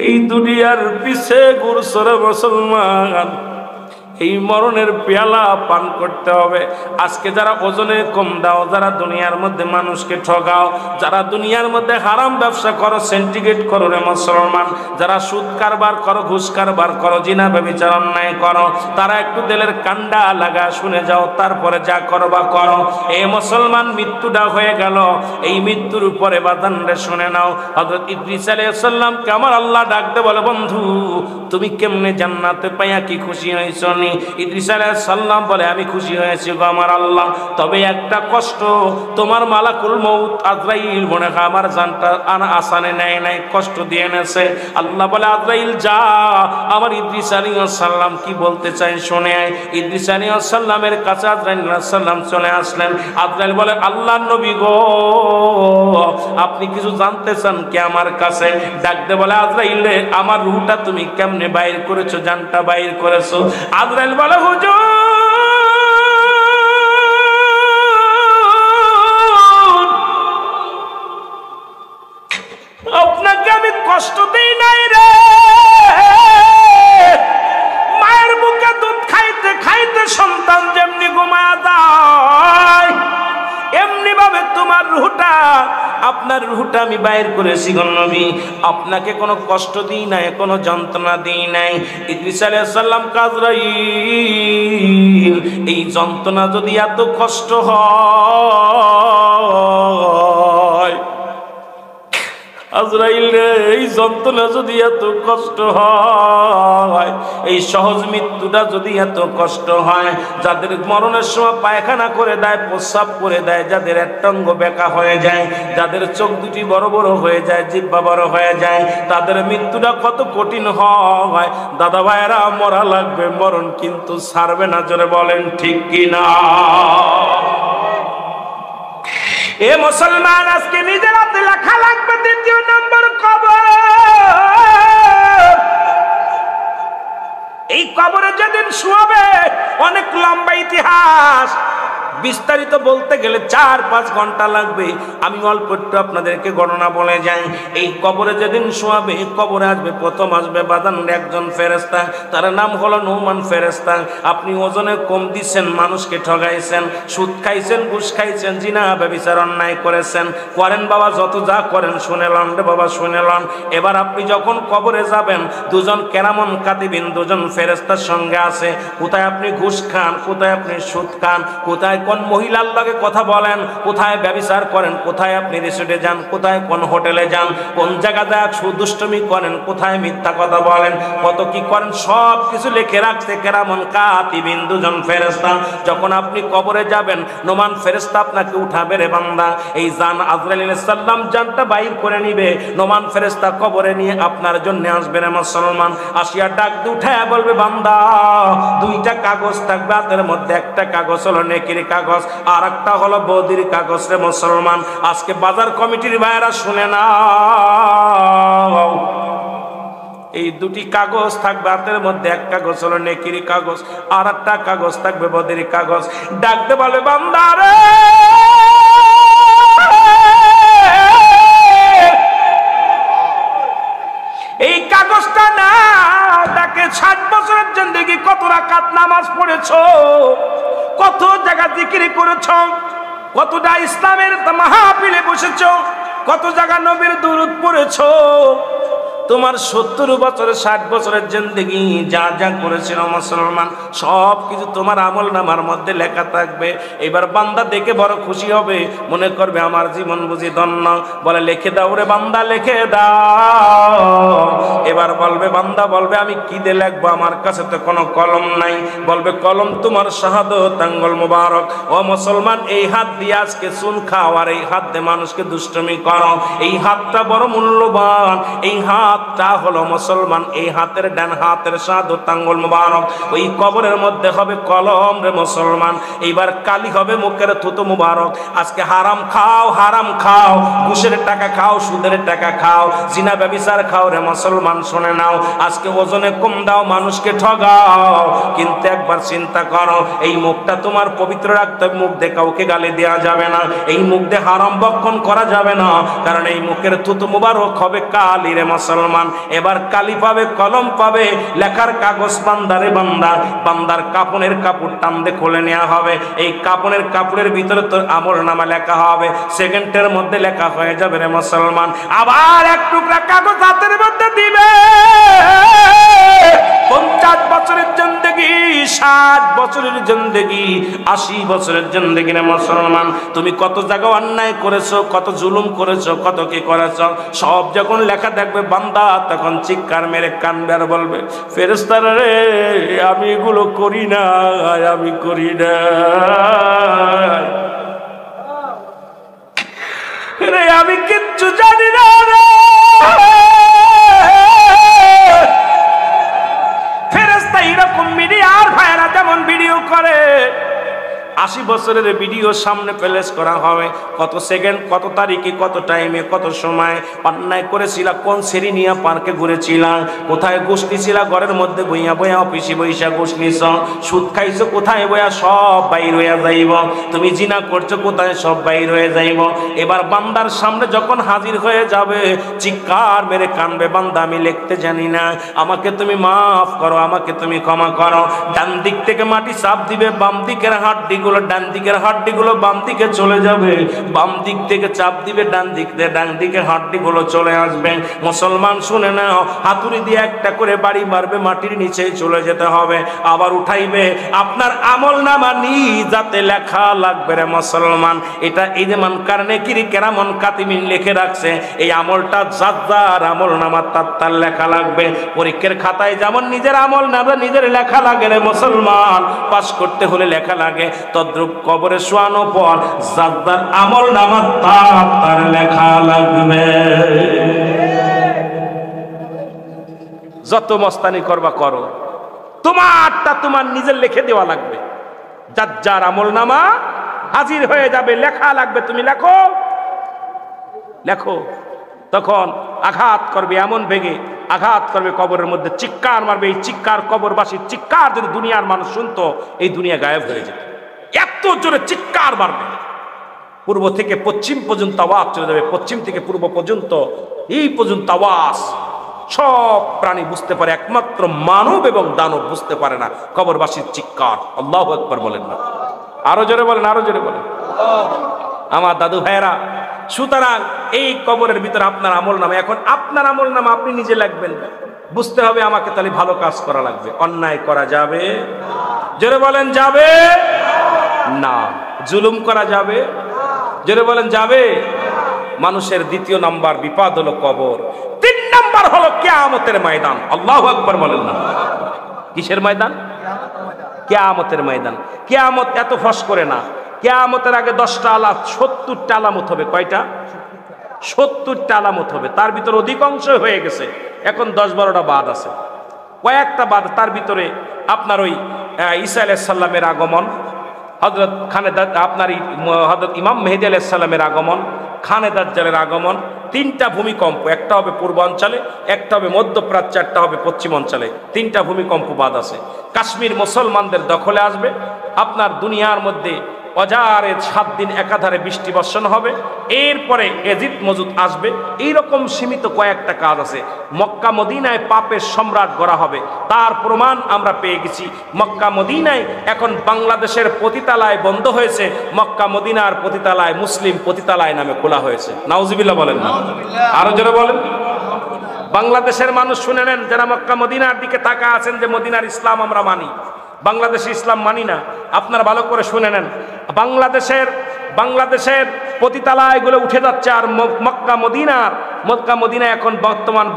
এই দুনিয়ার পিছে ঘুরছরে মুসলমান, এই মরণের পেয়ালা পান করতে হবে। আজকে যারা ওজনে কম দাও, যারা দুনিয়ার মধ্যে মানুষকে ঠগাও, যারা দুনিয়ার মধ্যে হারাম ব্যবসা করো, সেন্টিগ্রেট করো রে মুসলমান, যারা সুদ কারবার করো, ঘুষ কারবার করো, জিনা ব্যভিচার অন্যায় করো, তারা একটু দিলের কান্ডা লাগা শুনে যাও, তারপরে যা করবা করো। এ মুসলমান, মৃত্যুটা হয়ে গেল, এই মৃত্যুর উপরে বাদানরে শুনে নাও। হযরত ইদ্রিস আলাইহিস সালাম কে আমার আল্লাহ ডাকতে বলে, বন্ধু তুমি কেমনে জান্নাতে পাইয়া কি খুশি হইছো? ইদ্রিস আলাইহিস সালাম বলে, আমি খুশি হয়েছি গো আমার আল্লাহ, তবে একটা কষ্ট, তোমার মালাকুল মউত আজরাইল মনে হয় আমার জানটা আসানে নেয় নাই, কষ্ট দিয়ে এনেছে। আল্লাহ বলে, আজরাইল যা, আমার ইদ্রিস আলাইহিস সালাম কি বলতে চাই শুনে আয়। ইদ্রিস আলাইহিস সালামের কাছে আজরাইল আলাইহিস সালাম চলে আসলেন। আজরাইল বলে, আল্লাহর নবী গো, আপনি কিছু জানতে চান কি আমার কাছে? ডাকতে বলে, আজরাইল আমার রূহটা তুমি কেমনে বাইর করেছো, জানটা বাইর করেছো? আজরাইল বলে, হুজুর আপনাকে আমি কষ্ট দিই নাই রে। মায়ের বুকে দুধ খাইতে খাইতে সন্তান যেমনি ঘুমায়া যায়, এমনি ভাবে তোমার রূহটা, আপনার রূহটা আমি বাইর করেছি গো নবী। আপনাকে কোনো কষ্ট দিই নাই, কোনো যন্ত্রণা দিই নাই। ইদ্রিস আলাইহিস সালাম আজরাইল, এই যন্ত্রণা যদি এত কষ্ট হয়, আজরাইল রে, এই যন্ত্রণা যদি এত কষ্ট হয়, এই সহজ মৃত্যুটা যদি এত কষ্ট হয়, যাদের মরণের সময় পায়খানা করে দেয়, প্রস্রাব করে দেয়, যাদের একটাঙ্গ বেঁকা হয়ে যায়, যাদের চোখ দুটি বড় বড় হয়ে যায়, জিহ্বা বড় হয়ে যায়, তাদের মৃত্যুটা কত কঠিন হয়। দাদা ভাইয়েরা, মরা লাগবে, মরণ কিন্তু ছাড়বে না। জোরে বলেন ঠিক কিনা? এ মুসলমান, আজকে নিজের হাতে লেখা লাগবে ২য় নম্বর কবর। এই কবরে যেদিন শুয়াবে, অনেক লম্বা ইতিহাস, বিস্তারিত বলতে গেলে ৪-৫ ঘন্টা লাগবে। আমি অল্প একটু আপনাদেরকে গণনা বলে যাই। এই কবরে যেদিন শোয়াবে, কবরে আসবে, প্রথম আসবে বাদান একজন ফেরেশতা, তার নাম হলো নৌমান ফেরেশতা। আপনি ওজনে কম দিচ্ছেন, মানুষকে ঠগাইছেন, সুদ খাইছেন, ঘুষ খাইছেন, জিনা ব্যভিচার অন্যায় করেছেন, করেন বাবা, যত যা করেন শুনে লন রে বাবা, শুনে লন। এবার আপনি যখন কবরে যাবেন, দুজন কেরামন কাতিবিন, দুজন ফেরেশতার সঙ্গে আছে। কোথায় আপনি ঘুষ খান, কোথায় আপনি সুদ খান, কোথায় কোন মহিলার লগে কথা বলেন, কোথায় ব্যভিচার করেন, কোথায় আপনি রিসোর্টে যান, কোথায় কোন হোটেলে যান, কোন জায়গাতে সুদুষ্টমি করেন, কোথায় মিথ্যা কথা বলেন, কত কি করেন, সব কিছু লিখে রাখছে কেরামন কাতিবিন, দুজন ফেরেশতা। যখন আপনি কবরে যাবেন, নোমান ফেরেশতা আপনাকে উঠাবে রে বান্দা। এই জান আজরাইল আলাইহিস সালাম জানটা বাইর করে নিবে, নোমান ফেরেশতা কবরে নিয়ে আপনার জন্য আসবে রে মুসলমান। আসিয়া ডাক দিয়ে উঠায় বলবে, বান্দা, 2টা কাগজ থাকবে হাতের মধ্যে, একটা কাগজ হলো নেকির কাগজ, আর একটা হলো বৌদির কাগজ রে মুসলমান। আজকে বাজার কমিটির ভাইয়েরা শুনে নাও, এই 2টি কাগজ থাকবে হাতের মধ্যে, এক কাগজ হলো নেকির কাগজ, আর একটা কাগজ থাকবে বৌদির কাগজ। ডাকতে বলে, বান্দা রে, এই কাগজটা না, তাকে 60 বছরের জিন্দেগি কত রাকাত নামাজ পড়েছো, কত জায়গা জিকির করেছো, কতটা ইসলামের মাহফিলে বসেছো, কত জায়গা নবীর দুরূদ পড়েছো। তোমার 70 বছর 60 বছরের জিন্দেগি যা যা করেছিল মুসলমান, সব কিছু তোমার আমল নামার মধ্যে লেখা থাকবে। এবার বান্দা দেখে বড় খুশি হবে, মনে করবে আমার জীবন বুঝি ধন্য। বলে, লিখে দাও রে বান্দা, লিখে দাও। এবার বলবে বান্দা, বলবে আমি কি দিয়ে লিখবো, আমার কাছে তো কোনো কলম নাই। বলবে, কলম তোমার শাহাদত আঙ্গুল মুবারক। ও মুসলমান, এই হাত দিয়ে আজকে চুন খাও, আর এই হাত দিয়ে মানুষকে দুষ্টমি করো। এই হাতটা বড় মূল্যবান। এই হাতটা হলো মুসলমান, এই হাতের ডান হাতের শাহাদত আঙ্গুল মুবারক, ওই কবরের মধ্যে হবে কলম রে মুসলমান। এইবার কালি হবে মুখের থুতু মুবারক। আজকে হারাম খাও, হারাম খাও, ঘুষের টাকা খাও, সুদের টাকা খাও, জিনা ব্যভিচার খাও রে মুসলমান, শুনে নাও। আজকে ওজনে কম দাও, মানুষকে ঠগাও, কিন্তু একবার চিন্তা করো, এই মুখটা তোমার পবিত্র রাখতে হবে। মুখ দিয়ে কাউকে গালি দেওয়া যাবে না, এই মুখ দিয়ে হারাম বক্ষণ করা যাবে না, কারণ এই মুখের থুতু মুবারক হবে কালি রে মুসলমান। এবার কালি পাবে, কলম পাবে, লেখার কাগজ বান্দারে বান্দা। বান্দার কাপনের কাপড় টানতে খুলে নেওয়া হবে, এই কাপনের কাপড়ের ভিতরে তোর আমল নামা লেখা হবে, সেকেন্ডের মধ্যে লেখা হয়ে যাবে রে মুসলমান। আবার এক টুকরা কাগজ হাতের মধ্যে দিবে, 50 বছরের জিন্দেগি, 60 বছরের জিন্দেগি, 80 বছরের জিন্দেগি রে মুসলমান। তুমি কত জায়গা অন্যায় করেছো, কত জুলুম করেছো, কত কি করেছো, সব যখন লেখা দেখবে বান্দা, তখন চিৎকার মেরে কানবে আর বলবে, ফেরেশতারা রে, আমি এগুলো করি না, আমি করি না রে, আমি কিচ্ছু জানি না রে। ফেরেশতা এরকম মিডিয়ার ভাইরা যেমন ভিডিও করে, 80 বছরের ভিডিও সামনে প্লেস করা হবে, কত সেকেন্ড, কত তারিখে, কত টাইমে, কত সময় অন্যায় করেছিলা, কোন শ্রেণী নিয়ে পার্কে ঘুরেছিলা, কোথায় ঘুষ নিছিলা, ঘরের মধ্যে বইয়া বইয়া অফিসে বইসা ঘুষ নিছ, সুদ খাইছো কোথায় বইয়া, সব বাইর হয়ে যাইব। তুমি জিনা করছো কোথায়, সব বাইর হয়ে যাইব। এবার বান্দার সামনে যখন হাজির হয়ে যাবে, চিৎকার মেরে কানবে, বান্দা আমি লিখতে জানি না, আমাকে তুমি মাফ করো, আমাকে তুমি ক্ষমা করো। ডান দিক থেকে মাটি চাপ দিবে, বাম দিকের হাড্ডি হাড্ডিগুলো, ডান দিকের হাড্ডিগুলো বাম দিকে চলে যাবে, বাম দিক থেকে চাপ দিবে ডান দিকের হাড্ডিগুলো চলে আসবে। মুসলমান শুনে নাও, হাতুড়ি দিয়ে একটা করে বাড়ি মারবে, মাটির নিচে চলে যেতে হবে, আবার উঠাইবে। আপনার আমলনামা যাতে লেখা লাগবে রে মুসলমান। এটা এই যে মানকার নেকির কেরামন কাতিমিন লিখে রাখছে, এই আমলটা যার আমলনামা তার লেখা লাগবে। পরীক্ষার খাতায় যেমন নিজের আমলনামা নিজের লেখা লাগে রে মুসলমান, পাস করতে হলে লেখা লাগে, তদ্রূপ কবরে শোয়ানো পর যার আমলনামা তার লেখা লাগবে। যত মস্তানি করবা করো, তোমারটা তোমার নিজের লিখে দেওয়া লাগবে। যার আমলনামা হাজির হয়ে যাবে, লেখা লাগবে, তুমি লেখো। তখন আঘাত করবে, এমন ভেগে আঘাত করবে, কবরের মধ্যে চিৎকার মারবে। এই চিৎকার, কবরবাসীর চিৎকার যদি দুনিয়ার মানুষ শুনতো, এই দুনিয়া গায়েব হয়ে যেত। এত জোরে চিৎকার মারবে, পূর্ব থেকে পশ্চিম পর্যন্ত আওয়াজ চলে যাবে, পশ্চিম থেকে পূর্ব পর্যন্ত, এই পর্যন্ত আওয়াজ। সব প্রাণী বুঝতে পারে, একমাত্র মানব এবং দানব বুঝতে পারে না কবরবাসীর চিৎকার। আল্লাহু আকবার বলেন না? আরো জোরে বলেন, আরো জোরে বলেন আমার দাদু ভাইয়েরা। সুতরাং এই কবরের ভিতরে আপনার আমলনামা, এখন আপনার আমলনামা আপনি নিজে লিখবেন। বুঝতে হবে আমাকে তাহলে ভালো কাজ করা লাগবে, অন্যায় করা যাবে, জোরে বলেন যাবে না, জুলুম করা যাবে, জোরে বলেন যাবে। মানুষের দ্বিতীয় নাম্বার বিপদ হলো কবর, 3 নাম্বার হলো কিয়ামতের ময়দান। আল্লাহু আকবার বলেন না? কিসের ময়দান? কিয়ামতের ময়দান। কিয়ামত এত ফস করে না, কিয়ামতের আগে 10টা আলামত, 70টা আলামত হবে। কয়টা? 70টা আলামত হবে। তার ভিতরে অধিকাংশ হয়ে গেছে, এখন 10-12টা বাদ আছে, কয়েকটা বাদ। তার ভিতরে আপনার ওই ঈসা আলাইহিস সালামের আগমন, হযরত আপনার হযরত ইমাম মেহেদী আলাইহিস সালামের আগমন, খানে দাজ্জালের আগমন, 3টা ভূমিকম্প, একটা হবে পূর্বাঞ্চলে, একটা হবে মধ্যপ্রাচ্যে, একটা হবে পশ্চিম অঞ্চলে। 3টা ভূমিকম্প বাদ আছে। কাশ্মীর মুসলমানদের দখলে আসবে। আপনার দুনিয়ার মধ্যে অজারে 7 দিন একাধারে বৃষ্টি বর্ষণ হবে। এরপরে এজিদ মজুদ আসবে। এইরকম সীমিত কয়েকটা কাজ আছে। মক্কা মদিনায় পাপের সম্রাট গড়া হবে, তার প্রমাণ আমরা পেয়ে গেছি। মক্কা মদিনায় এখন বাংলাদেশের পতিতালায় বন্ধ হয়েছে, মক্কা মদিনার পতিতালায় মুসলিম পতিতালায় নামে খোলা হয়েছে। নাউজুবিল্লাহ বলেন না? আরো জোরে বলেন। বাংলাদেশের মানুষ শুনে নেন, যারা মক্কা মদিনার দিকে তাকা আছেন যে মদিনার ইসলাম আমরা মানি, বাংলাদেশে ইসলাম মানি না, আপনারা ভালো করে শুনে নেন। বাংলাদেশের পতিতালায়গুলো উঠে যাচ্ছে, আর মক্কা মদিনা এখন বর্তমান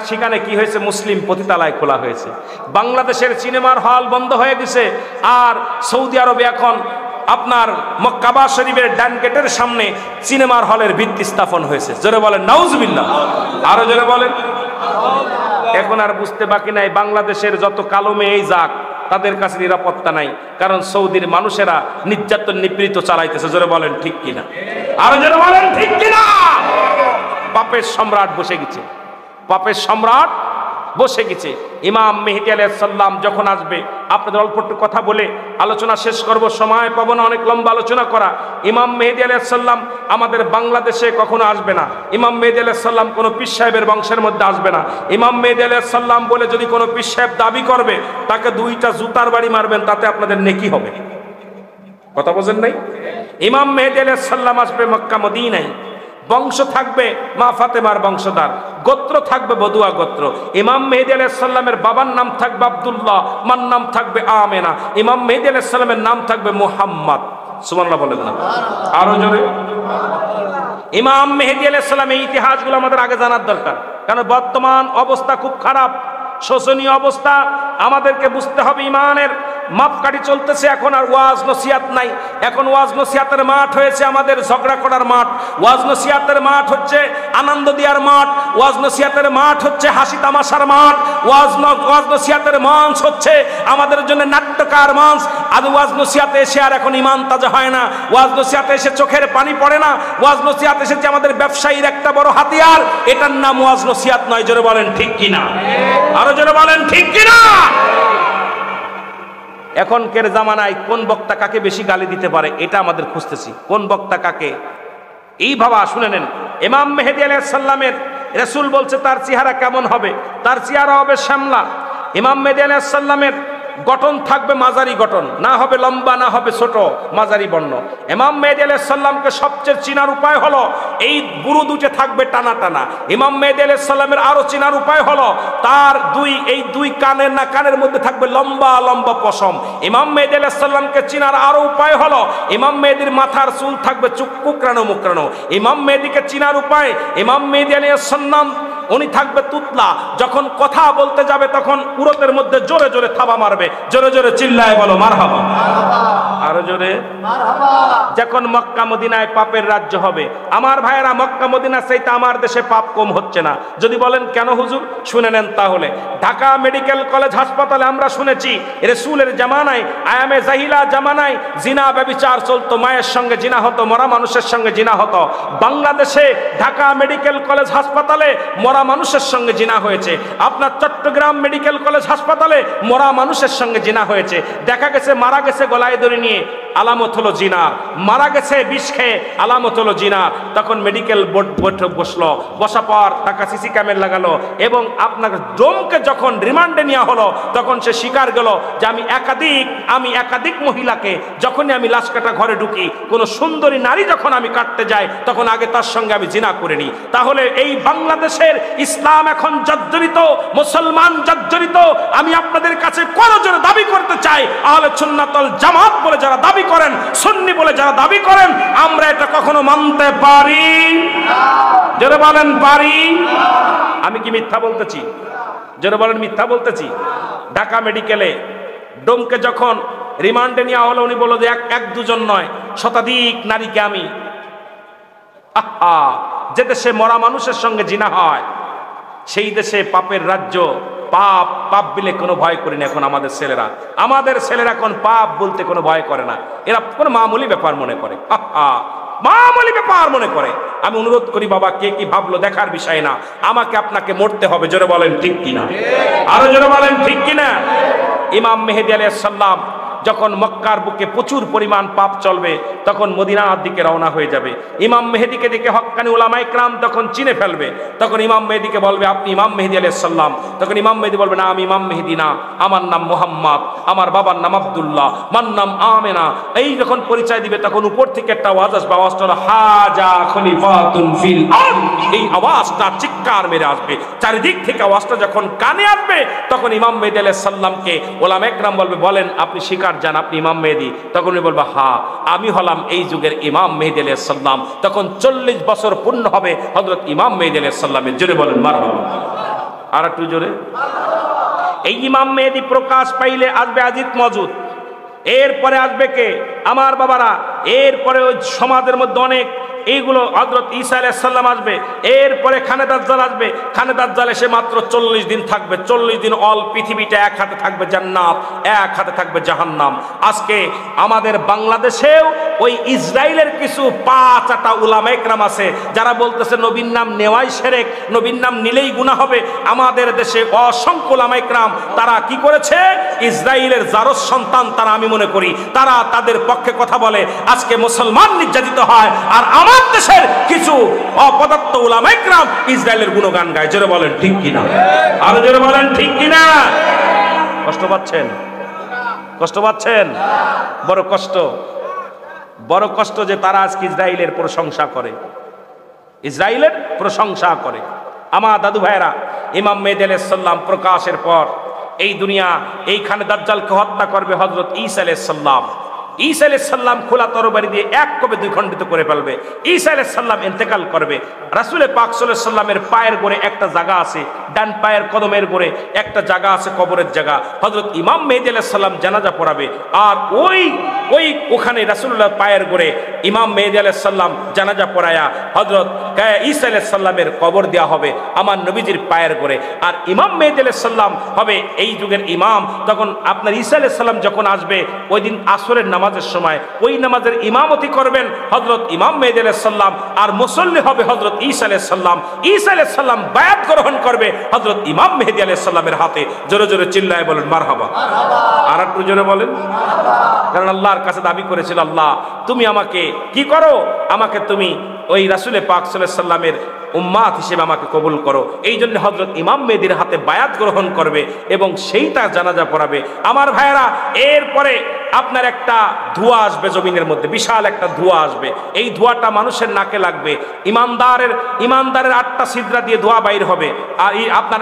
সেখানে কি হয়েছে, মুসলিম পতিতালায় খোলা হয়েছে। বাংলাদেশের সিনেমার হল বন্ধ হয়ে গেছে, আর সৌদি আরবে এখন আপনার মক্কাবা শরীফের ডান গেটের সামনে সিনেমার হলের ভিত্তি স্থাপন হয়েছে। জোরে বলেন নাউজুবিল্লাহ। আরো জোরে বলেন। এখন আর বুঝতে বাকি নাই, বাংলাদেশের যত কালো মেয়েই যাক, তাদের কাছে নিরাপত্তা নাই, কারণ সৌদির মানুষেরা নির্যাতন নিপীড়িত চালাইতেছে। জোরে বলেন ঠিক কিনা? আরো জোরে বলেন ঠিক কিনা? পাপের সম্রাট বসে গেছে, পাপের সম্রাট বসে গেছে। ইমাম মেহেদী আলাইহিস সালাম যখন আসবে, আপনাদের অল্প একটু কথা বলে আলোচনা শেষ করব, সময় পাবো না অনেক লম্বা আলোচনা করা। ইমাম মেহেদী আলাইহিস সালাম আমাদের বাংলাদেশে কখনো আসবে না। ইমাম মেহেদী আলাইহিস সালাম কোনো পীর সাহেবের বংশের মধ্যে আসবে না। ইমাম মেহেদী আলাইহিস সালাম বলে যদি কোনো পীর সাহেব দাবি করবে, তাকে 2টা জুতার বাড়ি মারবেন, তাতে আপনাদের নেকি হবে। কথা বোঝেন নাই? ইমাম মেহেদী আলাইহিস সালাম আসবে মক্কা মদিনায়, বংশ থাকবে মা ফাতেমার বংশধর, গোত্র থাকবে বদুয়া গোত্র। ইমাম মেহেদী আলাইহিস সালামের বাবার নাম থাকবে আব্দুল্লাহ, মার নাম থাকবে আমেনা। ইমাম মেহেদী আলাইহিস সালামের নাম থাকবে মুহাম্মদ। সুবহানাল্লাহ বলেন না? আরো জোরে। ইমাম মেহেদী আলাইহিস সালামের ইতিহাসগুলো আমাদের আগে জানার দরকার, কারণ বর্তমান অবস্থা খুব খারাপ, শোচনীয় অবস্থা। আমাদেরকে বুঝতে হবে ইমানের মাপকাঠি চলতেছে। এখন আর ওয়াজ নসিহাত নাই, এখন ওয়াজ নসিহাতের মাঠ হয়েছে আমাদের ঝগড়া করার মাঠ। ওয়াজ নসিহাতের মাঠ হচ্ছে আনন্দ দেওয়ার মাঠ, ওয়াজ নসিহাতের মাঠ হচ্ছে হাসি তামাশার মাঠ, ওয়াজ নসিহাতের মঞ্চ হচ্ছে আমাদের জন্য নাট্যকার মঞ্চ। আর ওয়াজ নসিহাতে এসে আর এখন ইমান তাজা হয় না, ওয়াজ নসিহাতে এসে চোখের পানি পড়ে না। ওয়াজ নসিহাত এসেছে আমাদের ব্যবসায়ীর একটা বড় হাতিয়ার, এটার নাম ওয়াজ নসিহাত নয়। জোরে বলেন ঠিক কিনা? আরো জোরে বলেন ঠিক কিনা? এখনকার জামানায় কোন বক্তা কাকে বেশি গালি দিতে পারে, এটা আমাদের খুঁজতেছি। কোন বক্তা কাকে, এই ভাবা। শুনে নেন, ইমাম মেহেদী আলাইহিস সালামের রাসূল বলছে তার চেহারা কেমন হবে, তার চেহারা হবে শ্যামলা। ইমাম মেহেদী আলাইহিস সালামের গঠন থাকবে মাঝারি গঠন, না হবে লম্বা, না হবে ছোট, মাঝারি বর্ণ। ইমাম মেহেদী আলাইহিস সালামকে সবচেয়ে চিনার উপায় হলো এই বুরু দুটো থাকবে টানা টানা। ইমাম মেহেদী আলাইহিস সালামের আরো চিনার উপায় হলো তার দুই কানের মধ্যে থাকবে লম্বা লম্বা পশম। ইমাম মেহেদী আলাইহিস সালামকে চিনার আরো উপায় হলো ইমাম মেহেদীর মাথার চুল থাকবে কুকরানো মুকরানো। ইমাম মেহেদীকে চিনার উপায়, ইমাম মেহেদী আলাইহিস সালাম উনি থাকবে তুতলা, যখন কথা বলতে যাবে তখন উরতের মধ্যে জোরে জোরে থাবা মারবে, জোরে জোরে চিল্লায় বলো মারহাবা, আরো জোরে মারহাবা। যখন মক্কা মদিনায় পাপের রাজ্য হবে, আমার ভাইয়েরা মক্কা মদিনা চাইতে আমার দেশে পাপ কম হচ্ছে না। যদি বলেন কেন হুজুর, শুনে নেন তাহলে। ঢাকা মেডিকেল কলেজ হাসপাতালে আমরা শুনেছি রাসূলের জামানায়, আয়ামে জাহিলা জামানায় জিনা ব্যভিচার চলতো, মায়ের সঙ্গে জিনা হতো, মরা মানুষের সঙ্গে জিনা হতো। বাংলাদেশে ঢাকা মেডিকেল কলেজ হাসপাতালে মরা মানুষের সঙ্গে জিনা হয়েছে। আপনার চট্টগ্রাম মেডিকেল কলেজ হাসপাতালে মরা মানুষের সঙ্গে জিনা হয়েছে। দেখা গেছে মারা গেছে গলায় দড়ি নিয়ে, আলামত হলো জিনা। মারা গেছে বিষ খেয়ে, আলামত হলো জিনা। তখন মেডিকেল বোর্ড বসলো, বসা পর তাকে সিসি ক্যামেরা লাগালো এবং আপনার ডোমকে যখন রিমান্ডে নেওয়া হলো তখন সে স্বীকার গেল যে আমি একাধিক মহিলাকে, যখনই আমি লাশ কাটা ঘরে ঢুকি, কোনো সুন্দরী নারী যখন আমি কাটতে যাই তখন আগে তার সঙ্গে আমি জিনা করিনি। তাহলে এই বাংলাদেশের ইসলাম এখন জর্জরিত, মুসলমান জর্জরিত। আমি আপনাদের কাছে করজোরে দাবি করতে চাই, আহলে সুন্নাত ওয়াল জামাত বলে যারা দাবি করেন, সুন্নি বলে যারা দাবি করেন, আমরা এটা কখনো মানতে পারি না। যারা বলেন পারি, আমি কি মিথ্যা বলতেছি? যারা বলেন মিথ্যা বলতেছি? ঢাকা মেডিকেলে ডোমকে যখন রিমান্ডে নেওয়া হলো, উনি বলল যে এক দুজন নয়, শতাধিক নারীকে আমি, যে দেশে মরা মানুষের সঙ্গে জিনা হয় সেই দেশে পাপের রাজ্য, পাপ বিলে কোনো ভয় করি না। এখন আমাদের ছেলেরা এখন পাপ বলতে কোনো ভয় করে না, এরা কোনো মামুলি ব্যাপার মনে করে, মামুলি ব্যাপার মনে করে। আমি অনুরোধ করি বাবা, কে কি ভাবলো দেখার বিষয় না, আমাকে আপনাকে মরতে হবে। জোরে বলেন ঠিক কিনা, আরো জোরে বলেন ঠিক কিনা। ইমাম মেহেদী আলাইহিস সালাম যখন মক্কার বুকে প্রচুর পরিমাণ পাপ চলবে তখন মদিনার দিকে রওনা হয়ে যাবে। ইমাম মেহেদীকে দেখে হক্কানি উলামায়ে কেরাম তখন চিনে ফেলবে। তখন ইমাম মেহেদীকে বলবে, আপনি ইমাম মেহেদী আলাইহিস সালাম? তখন ইমাম মেহেদী বলবে, না আমি ইমাম মেহেদী না, আমার নাম মুহাম্মদ, আমার বাবার নাম আব্দুল্লাহ, মার নাম আমেনা। এই যখন পরিচয় দিবে তখন উপর থেকে একটা আওয়াজ আসবে, আওয়াজটা হলো হাজা খলিফাতুন ফিল আরদ। এই আওয়াজটা চিৎকার মেরে আসবে চারিদিক থেকে। আওয়াজটা যখন কানে আসবে তখন ইমাম মেহেদী আলাইহিস সালামকে উলামায়ে কেরাম বলবে, বলেন আপনি স্বীকার জান আপনি ইমাম মেহেদী? তখন উনি বলবে, হ্যাঁ আমি হলাম এই যুগের ইমাম মেহেদী আলাইহিস সালাম। তখন 40 বছর পূর্ণ হবে হযরত ইমাম মেহেদী আলাইহিস সালামের। জোরে বলেন মারহাবা, আর একটু জোরে। এই ইমাম মেহেদী প্রকাশ পাইলে আসবে আজিদ মওজুদ, এরপরে আসবে কে? আমার বাবারা, এরপরে ওই সমাজের মধ্যে অনেক এইগুলো হযরত ঈসা আলাইহিস সালাম আসবে, এরপরে খানে দাজ্জাল আসবে। খানে দাজ্জাল এসে মাত্র 40 দিন থাকবে। 40 দিন অল পৃথিবীটা এক হাতে থাকবে জান্নাত, এক হাতে থাকবে জাহান্নাম। আজকে আমাদের বাংলাদেশেও ওই ইসরায়েলের কিছু পাঁচটা উলামায়ে কেরাম আছে যারা বলতেছে নবীর নাম নেওয়াই শিরক, নবীর নাম নিলেই গুনাহ হবে। আমাদের দেশে অসংখ্য উলামায়ে কেরাম তারা কি করেছে, ইসরায়েলের জারজ সন্তান তারা, আমি মনে করি তারা তাদের পক্ষে কথা বলে। আজকে মুসলমান নির্যাতিত হয় আর আমার দেশের কিছু অপদার্থ উলামায়ে কেরাম ইসরায়েলের গুণগান গায়। জোরে বলেন ঠিক কিনা, আরো জোরে বলেন ঠিক কিনা। কষ্ট পাচ্ছেন? কষ্ট পাচ্ছেন? বড় কষ্ট যে তারা আজকে ইসরায়েলের প্রশংসা করে, ইসরায়েলের প্রশংসা করে। আমার দাদু ভাইয়েরা, ইমাম মেহেদী আলাইহিস সালাম প্রকাশের পর এই দুনিয়া এইখানে দাজ্জালকে হত্যা করবে হযরত ঈসা আলাইহিস সালাম। ঈসা আলাইহিস সালাম খোলা তরবারি দিয়ে এক কবে দুই খণ্ডিত করে ফেলবে। ঈসা আলাইহিস সালাম ইন্তেকাল করবে। রাসূল পাক সাল্লাল্লাহু আলাইহি ওয়াসাল্লামের পায়ের গোড়ে একটা জায়গা আছে, ডান পায়ের কদমের গোড়ে একটা জায়গা আছে, কবরের জায়গা। হযরত ইমাম মেহেদী আলাইহিস সালাম জানাজা পড়াবে আর ওখানে রাসূলুল্লাহ পায়ের গোড়ে ইমাম মেহেদী আলাইহিস সালাম জানাজা পড়ায়া হযরত ঈসা আলাইহিস সালামের কবর দেওয়া হবে আমার নবীজির পায়ের গোড়ে। আর ইমাম মেহেদী আলাইহিস সালাম হবে এই যুগের ইমাম। তখন আপনার ঈসা আলাইহিস সালাম যখন আসবে ওই দিন আসরের নামাজ নামাজের সময় ওই নামাজের ইমামতি করবেন হযরত ইমাম মেহেদী আলাইহিস সালাম, আর মুসল্লি হবে হযরত ঈসা আলাইহিস সালাম। ঈসা আলাইহিস সালাম বায়াত গ্রহণ করবে হযরত ইমাম মেহেদী আলাইহিস সালামের হাতে। জোরে জোরে চিল্লায় বলেন মারহাবা। আর একটু জোরে বলেন। কারণ আল্লাহর কাছে দাবি করেছিল, আল্লাহ তুমি আমাকে কি করো, আমাকে তুমি ওই রাসূল পাক সাল্লাল্লাহু আলাইহি ওয়াসাল্লামের উম্মাত হিসেবে আমাকে কবুল করো। এই জন্য হযরত ইমাম মেহেদীর হাতে বায়াত গ্রহণ করবে এবং সেইটা জানাজা পড়াবে। আমার ভাইয়েরা, এরপরে আপনার একটা ধোঁয়া আসবে জমিনের মধ্যে, বিশাল একটা ধোঁয়া আসবে। এই ধোঁয়াটা মানুষের নাকে লাগবে। ইমানদারের 8টা ছিদ্রা দিয়ে ধোঁয়া বাইর হবে, আর আপনার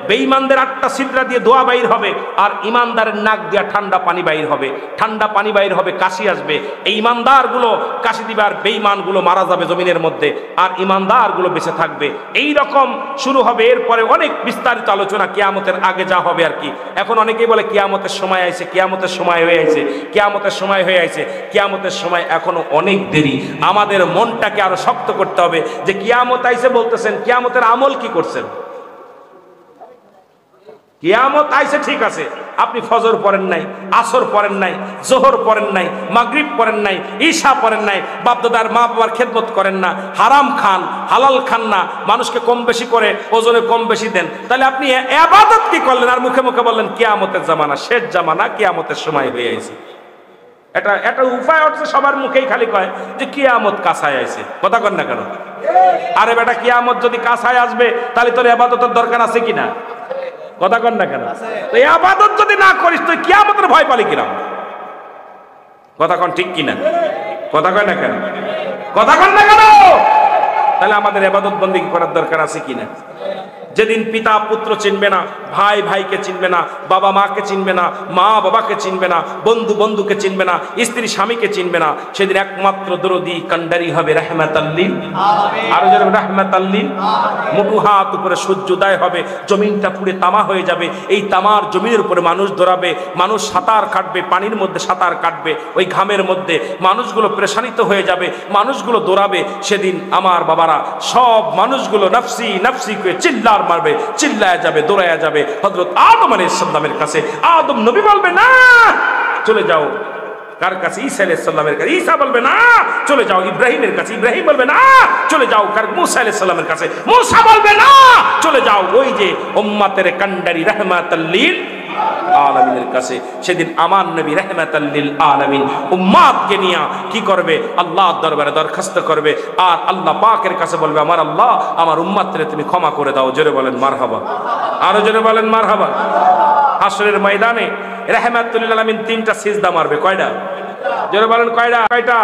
বেঈমানদের 8টা ছিদ্রা দিয়ে ধোঁয়া বাইর হবে, আর ইমানদারের নাক দিয়ে ঠান্ডা পানি বাইর হবে। ঠান্ডা পানি বাইর হবে, কাশি আসবে। এই ইমানদারগুলো কাশি দিবে আর বেঈমানগুলো মারা যাবে জমিনের মধ্যে, আর ইমানদারগুলো বেঁচে থাকবে। এই রকম শুরু হবে। এরপরে অনেক বিস্তারিত আলোচনা কিয়ামতের আগে যা হবে আর কি। এখন অনেকেই বলে কিয়ামতের সময় আইছে, কিয়ামতের সময় হয়ে আইছে, কিয়ামতের সময় হয়ে আইছে। কিয়ামতের সময় এখনো অনেক দেরি। আমাদের মনটাকে আরো শক্ত করতে হবে যে কিয়ামত আইছে বলতেছেন, কিয়ামতের আমল কি করছেন? কিয়ামত আইছে ঠিক আছে, আপনি ফজর পড়েন নাই, আসর পড়েন নাই, জোহর পড়েন নাই, মাগরিব পড়েন নাই, ঈশা পড়েন নাই, বাপদাদার মা বাবার খেদমত করেন না, হারাম খান, হালাল খান না, মানুষকে কম বেশি করে ওজনে কম বেশি দেন, তাহলে আপনি ইবাদত কি করলেন? আর মুখে মুখে বললেন কিয়ামতের জামানা, শেষ জামানা, কিয়ামতের সময় হয়ে আইছে। এটা উপায় হচ্ছে সবার মুখেই খালি কয় যে কিয়ামত কাছায় আইছে। কথা কন না কেন? আরে বেটা, কিয়ামত যদি কাছায় আসবে তাহলে তোর ইবাদতের দরকার আছে কিনা? কথা কন না কেন? তো ইবাদত যদি না করিস তুই কিয়ামতের ভয় পালি কিনা? কথা কন ঠিক কিনা? কথা কয় না কেন? কথা কন না কেন? তাহলে আমাদের ইবাদত বন্দেগী করার দরকার আছে কিনা? যেদিন পিতা পুত্র চিনবে না, ভাই ভাইকে চিনবে না, বাবা মাকে চিনবে না, মা বাবাকে চিনবে না, বন্ধু বন্ধুকে চিনবে না, স্ত্রী স্বামীকে চিনবে না, সেদিন একমাত্র দরদি কান্ডারি হবে রাহমাতাল লিল আলামিন। আরো যারা রাহমাতাল লিল, মুঠু হাত উপরে সূর্যোদয় হবে, জমিনটা পুড়ে তামা হয়ে যাবে। এই তামার জমিনের উপরে মানুষ দৌড়াবে, মানুষ সাঁতার কাটবে, পানির মধ্যে সাঁতার কাটবে, ওই ঘামের মধ্যে মানুষগুলো পেরেশানিত হয়ে যাবে, মানুষগুলো দৌড়াবে। সেদিন আমার বাবারা, সব মানুষগুলো নফসি নফসি করে চিল্লার মারবে, চিল্লায়া যাবে, দৌড়ায়া যাবে হযরত আদম আলাইহিস সালামের কাছে। আদম নবী বলবে না চলে যাও, কার কাছে? ঈসা আলাইহিস সালামের কাছে। ঈসা বলবে না চলে যাও ইব্রাহিমের কাছে। ইব্রাহিম বলবে না চলে যাও কার? মুসা আলাইহিস সালামের কাছে। মুসা বলবে না চলে যাও ওই যে উম্মতের কান্ডারি রাহমাতাল লিল আলামিনের কাছে। সেদিন আমার নবী রাহমাতাল লিল আলামিন উম্মতকে নিয়ে কি করবে? আল্লাহর দরবারে দরখাস্ত করবে, আর আল্লাহ পাকের কাছে বলবে, আমার আল্লাহ, আমার উম্মতরে তুমি ক্ষমা করে দাও। জোরে বলেন মারহাবা। আরো জোরে বলেন মারহাবা। হাসরের ময়দানে রাহমাতুল লিল আলামিন 3টা সিজদা মারবে। কয়টা? জোরে বলেন কয়টা? কয়টা?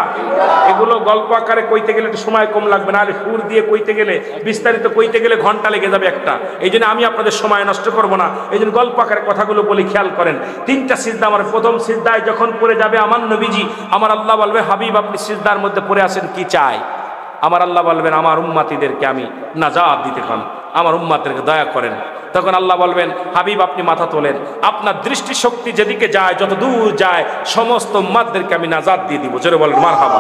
এগুলো গল্প আকারে কইতে গেলে একটু সময় কম লাগবে, না হলে সুর দিয়ে কইতে গেলে, বিস্তারিত কইতে গেলে ঘন্টা লেগে যাবে একটা। এই জন্য আমি আপনাদের সময় নষ্ট করব না, এই জন্য গল্প আকারে কথাগুলো বলি, খেয়াল করেন। 3টা সিজদা আমার। প্রথম সিজদায় যখন পড়ে যাবে আমার নবীজি, আমার আল্লাহ বলবে, হাবিব আপনি সিজদার মধ্যে পড়ে আছেন, কি চাই? আমার আল্লাহ বলবেন, আমার উম্মতিদেরকে আমি নাজাত দিতে চান, আমার উম্মতদেরকে দয়া করেন। তখন আল্লাহ বলবেন, হাবিব আপনি মাথা তোলেন, আপনার দৃষ্টিশক্তি যেদিকে যায়, যত দূর যায়, সমস্ত উম্মতদেরকে আমি নাজাত দিয়ে দিব। জোরে বলেন মারহাবা।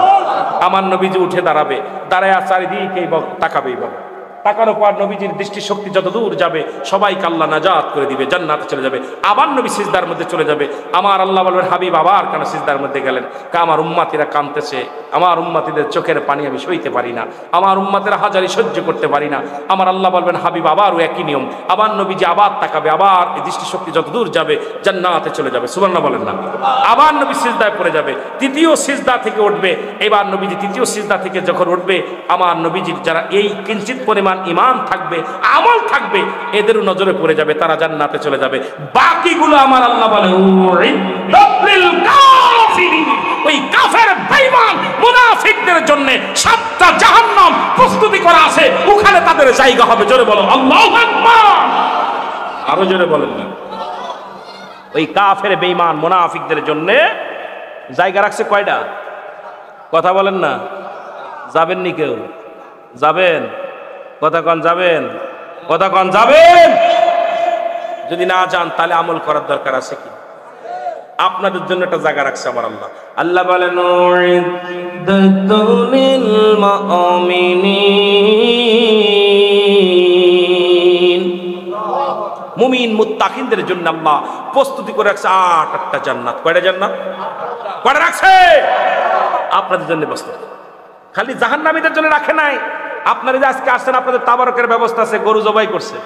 আমার নবীজি উঠে দাঁড়াবে, দাঁড়ায় চারিদিকে তাকাবেই বলে, তাকানোর পর নবীজির দৃষ্টিশক্তি যত দূর যাবে সবাইকে আল্লাহ নাজাত করে দিবে, জান্নাতে চলে যাবে। আবার নবী সিজদার মধ্যে চলে যাবে। আমার আল্লাহ বলবেন, হাবিব আবার কেন সিজদার মধ্যে গেলেন? আমার উম্মতিরা কাঁদতেছে, আমার উম্মতিদের চোখের পানি আমি সইতে পারি না, আমার উম্মতেরা হাজারি সহ্য করতে পারি না। আমার আল্লাহ বলবেন, হাবিব আবারও একই নিয়ম। আবার নবীজি আবার তাকাবে, আবার এই দৃষ্টিশক্তি যত দূর যাবে জান্নাতে চলে যাবে। সুবহানাল্লাহ বলেন না? আবার নবী সিজদায় পড়ে যাবে, তৃতীয় সিজদা থেকে উঠবে। এবার নবীজি তৃতীয় সিজদা থেকে যখন উঠবে, আমার নবীজির যারা এই কিঞ্চিত পরিমাণ ঈমান থাকবে, আমল থাকবে, এদেরও নজরে পড়ে যাবে, তারা জান্নাতে চলে যাবে। বাকিগুলো আমার আল্লাহ বলে, ওই কাফের বেঈমান মুনাফিকদের জন্য 7টা জাহান্নাম প্রস্তুতি করা আছে, ওখানে তাদের জায়গা হবে। জোরে বলো আল্লাহু আকবার। আরো জোরে বলেন না? ওই কাফের বেঈমান মুনাফিকদের জন্য জায়গা রাখছে কয়টা? কথা বলেন না? যাবেন নি কেউ? যাবেন? কথা কন যাবেন? কথা কন যাবেন? যদি না যান তাহলে আমল করার দরকার আছে কি? আপনাদের জন্য একটা জায়গা রাখছে আমার আল্লাহ। আল্লাহ বলেন, মুমিন মুত্তাকিনদের জন্য আল্লাহ প্রস্তুতি করে রাখছে 8টা জান্নাত। কয়টা জান্নাত? কয়টা রাখছে? আপনাদের জন্য প্রস্তুত। খালি জাহান্নামীদের জন্য রাখে নাই। আপনারা যে আজকে আসছেন, আপনাদের তাবারকের ব্যবস্থা আছে, গরু জবাই করছে,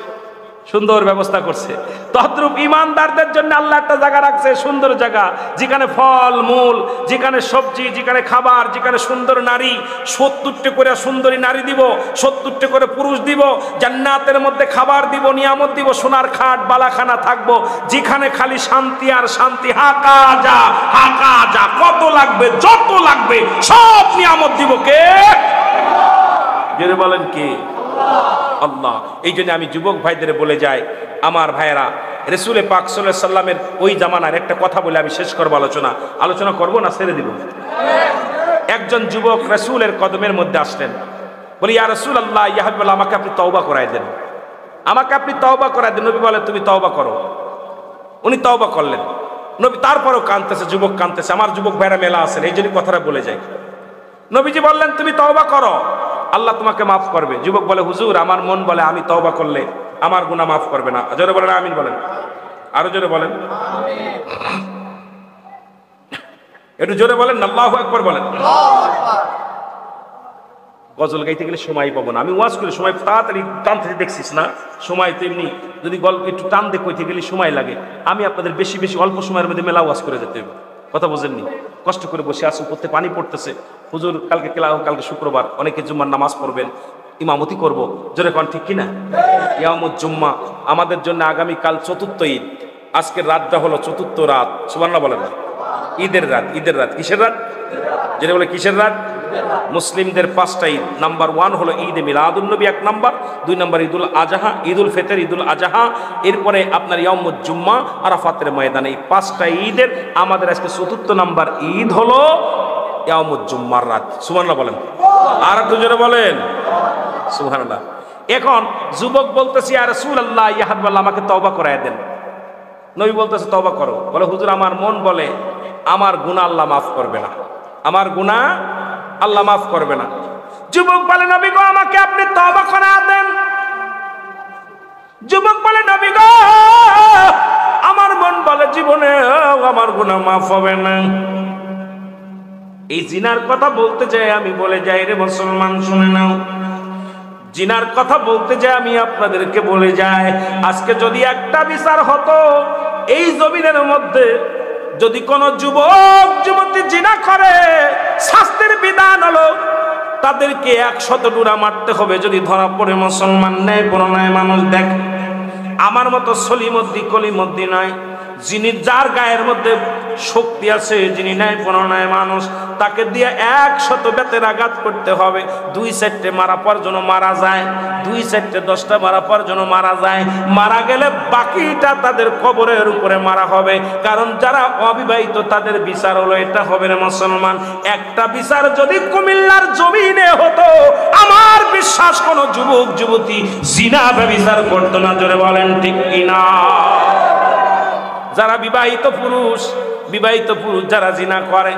সুন্দর ব্যবস্থা করছে। তদ্রূপ ইমানদারদের জন্য আল্লাহ একটা জায়গা রাখছে, সুন্দর জায়গা, যেখানে ফল মূল, যেখানে সবজি, যেখানে খাবার, যেখানে সুন্দর নারী, 70টি করে সুন্দরী নারী দিব, 70টি করে পুরুষ দিব, জান্নাতের মধ্যে খাবার দিব, নিয়ামত দিব, সোনার খাট বালাখানা থাকবো, যেখানে খালি শান্তি আর শান্তি। হাকা যা, হাকা যা, কত লাগবে, যত লাগবে সব নিয়ামত দিব। কে? জেনে বলেন কে? আল্লাহ। এই জন্য আমি যুবক ভাইদের বলে যাই, আমার ভাইয়েরা, রাসূল পাক সাল্লাল্লাহু আলাইহি সাল্লামের ওই জামানার একটা কথা বলে আমি শেষ করব আলোচনা করব না ছেড়ে দিব। একজন যুবক রাসূলের কদমের মধ্যে আসলেন, বলি ইয়া রাসূলুল্লাহ, ইয়া হাবিবাল্লাহ, আমাকে আপনি তওবা করায় দেন, আমাকে আপনি তওবা করায় দেন। নবী বলে তুমি তওবা করো। উনি তওবা করলেন। নবী তারপরও কাঁদতেছে, যুবক কাঁদতেছে, আমার যুবক ভাইরা মেলা আছেন, এই জন্য কথাটা বলে যাই। নবীজি বললেন তুমি তওবা করো, আল্লাহ তোমাকে মাফ করবে। যুবক বলে হুজুর, আমার মন বলে আমি তওবা করলে আমার গুনাহ মাফ করবে না। জোরে বলেন আমিন বলেন, আরো জোরে বলেন, একটু জোরে বলেন, আল্লাহু আকবার বলেন। গজল গাইতে গেলে সময় পাবো না, আমি ওয়াজ করে সময় তাড়াতাড়ি টানতে দেখছিস না, সময় তো এমনি যদি গল্প একটু টান দিয়ে কইতে গেলে সময় লাগে। আমি আপনাদের বেশি বেশি অল্প সময়ের মধ্যে মেলা ওয়াজ করে যেতে হবে। কথা বোঝেননি? কষ্ট করে বসে আসুন, করতে পানি পড়তেছে। হুজুর কালকে কালকে শুক্রবার, অনেকে জুম্মার নামাজ পড়বেন, ইমামতি করব, জোরে কোন ঠিক কিনা? ইয়ামুজ জুম্মা আমাদের জন্য আগামীকাল 4র্থ ঈদ। আজকের রাতটা হলো 4র্থ রাত, সুবহানাল্লাহ বলেন না? ঈদের রাত। ঈদের রাত কিসের রাত? যেটা বলে কিসের রাত? মুসলিমদের 5টা ঈদ। নাম্বার 1 হলো ঈদে মিলাদুন নবী, 1 নাম্বার। 2 নাম্বার ঈদুল আজহা, ঈদুল ফিতর, ঈদুল আজহা। এরপরে আপনার ইয়ামুজ জুম্মা, আরাফাতের ময়দানে। এই 5টা ঈদের আমাদের আজকে 4র্থ নাম্বার ঈদ হলো ইয়ামুজ জুম্মার রাত। সুবহানাল্লাহ বলেন, আর একটু জোরে বলেন সুবহানাল্লাহ। এখন যুবক বলতেছি ইয়া রাসূলুল্লাহ, ইয়া হাবিবাল্লাহ, আমাকে তওবা করায় দেন। নবী বলতেছে তওবা করো। বলে হুজুর, আমার মন বলে আমার গুনাহ আল্লাহ মাফ করবে না, আমার গুনাহ আল্লাহ মাফ করবে না। যুবক বলে নবী গো, আমাকে আপনি তওবা করায় দেন। যুবক বলে নবী গো, আমার মন বলে জীবনে আমার গুনাহ মাফ হবে না। এই জিনার কথা বলতে যাই আমি বলে যাই রে মুসলমান, শুনে নাও, জিনার কথা বলতে যাই আমি আপনাদেরকে বলে যাই, আজকে যদি একটা বিচার হতো এই জমিনের মধ্যে, যদি কোন যুবক যুবতী জিনা করে, শাস্তির বিধান হলো তাদেরকে 100 ডুরা মারতে হবে। যদি ধরা পড়ে মুসলমান, ন্যায় পরায়ণ মানুষ, দেখ আমার মতো সলিমদ্দি কলিমদ্দি নয়, যিনি যার গায়ের মধ্যে শক্তি আছে, যিনি ন্যায় পরায়ণ মানুষ, তাকে দিয়ে 100 বেতের আঘাত করতে হবে। 2-4টে মারা পর যেন মারা যায়, 2-4টে 10টা মারা পর যেন মারা যায়। মারা গেলে বাকিটা তাদের কবরের উপরে মারা হবে। কারণ যারা অবিবাহিত তাদের বিচার হলো এটা হবে না মুসলমান। একটা বিচার যদি কুমিল্লার জমিনে হতো, আমার বিশ্বাস কোন যুবক যুবতী জিনা ব্যভিচার করতো না। জোরে বলেন ঠিক কিনা? যারা বিবাহিত পুরুষ যারা জিনা করে,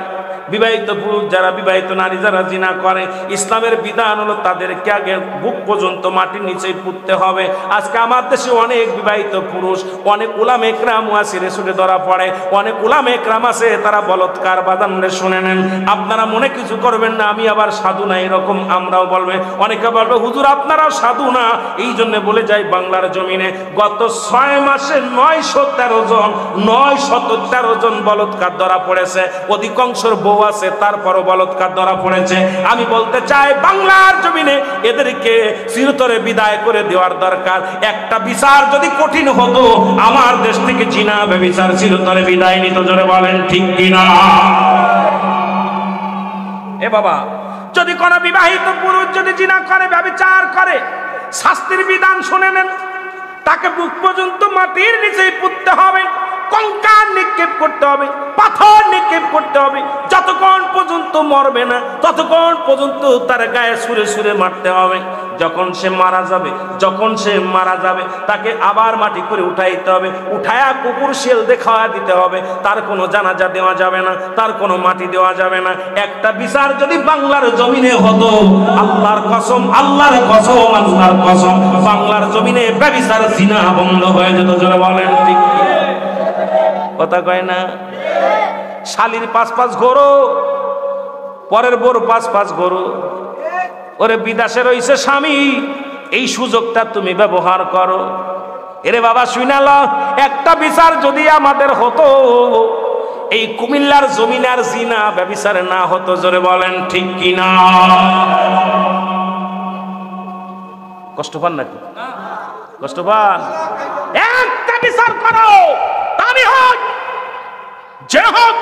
বিবাহিত পুরুষ যারা, বিবাহিত নারী যারা জিনা করে, ইসলামের বিধান হলো তাদেরকে আগে বুক পর্যন্ত মাটির নিচে পুঁততে হবে। আজকে আমার দেশে অনেক বিবাহিত পুরুষ, অনেক উলামা একরাম আছে রেসুলে ধরা পড়ে, অনেক উলামা একরাম আছে তারা বলৎকার বাদানরে। শুনে নেন, আপনারা মনে কিছু করবেন না আমি আবার সাধু না, এরকম আমরাও বলবে, অনেকে বলবে হুজুর আপনারাও সাধু না। এই জন্য বলে যাই, বাংলার জমিনে গত 6 মাসে 913 জন বলৎকার ধরা পড়েছে। অধিকাংশর বউ আছে, তারপরও বলৎকার ধরা পড়েছে। আমি বলতে চাই, বাংলার জমিনে এদেরকে চিরতরে বিদায় করে দেওয়ার দরকার। একটা বিচার যদি কঠিন হতো, আমার দেশ থেকে জিনা ব্যভিচার চিরতরে বিদায় নিত। জোরে বলেন ঠিক কিনা? এ বাবা, যদি কোন বিবাহিত পুরুষ যদি জিনা করে, ব্যভিচার করে, শাস্তির বিধান শুনে নেন, তাকে বুক পর্যন্ত মাটির নিচেই পুঁততে হবে, কঙ্কাল নিক্ষেপ করতে হবে, পাথর নিক্ষেপ করতে হবে। যতক্ষণ পর্যন্ত মরবে না ততক্ষণ পর্যন্ত তার গায়ে সুরে সুরে মারতে হবে। যখন সে মারা যাবে তাকে আবার মাটি করে উঠাইতে হবে, উঠায়া কুকুর শেল দেখাওয়া দিতে হবে। তার কোনো জানাজা দেওয়া যাবে না, তার কোনো মাটি দেওয়া যাবে না। একটা বিচার যদি বাংলার জমিনে হতো, আল্লাহর কসম বাংলার জমিনে ব্যভিচার জিনা বন্ধ হয়ে যেত। জোরে বলেন ঠিক। কথা কয় না? শালির 5-5 গরু, পরের বোর 5-5 গরু। ওরে বিদেশে রইছে স্বামী, এই সুযোগটা তুমি ব্যবহার করো। এরে বাবা শুনাল, একটা বিচার যদি আমাদের হতো, এই কুমিল্লার জমিনার জিনা ব্যভিচার না হতো। জোরে বলেন ঠিক কিনা? কষ্ট পান নাকি? কষ্ট পান? একটা বিচার করো, তারই হোক যে হোক,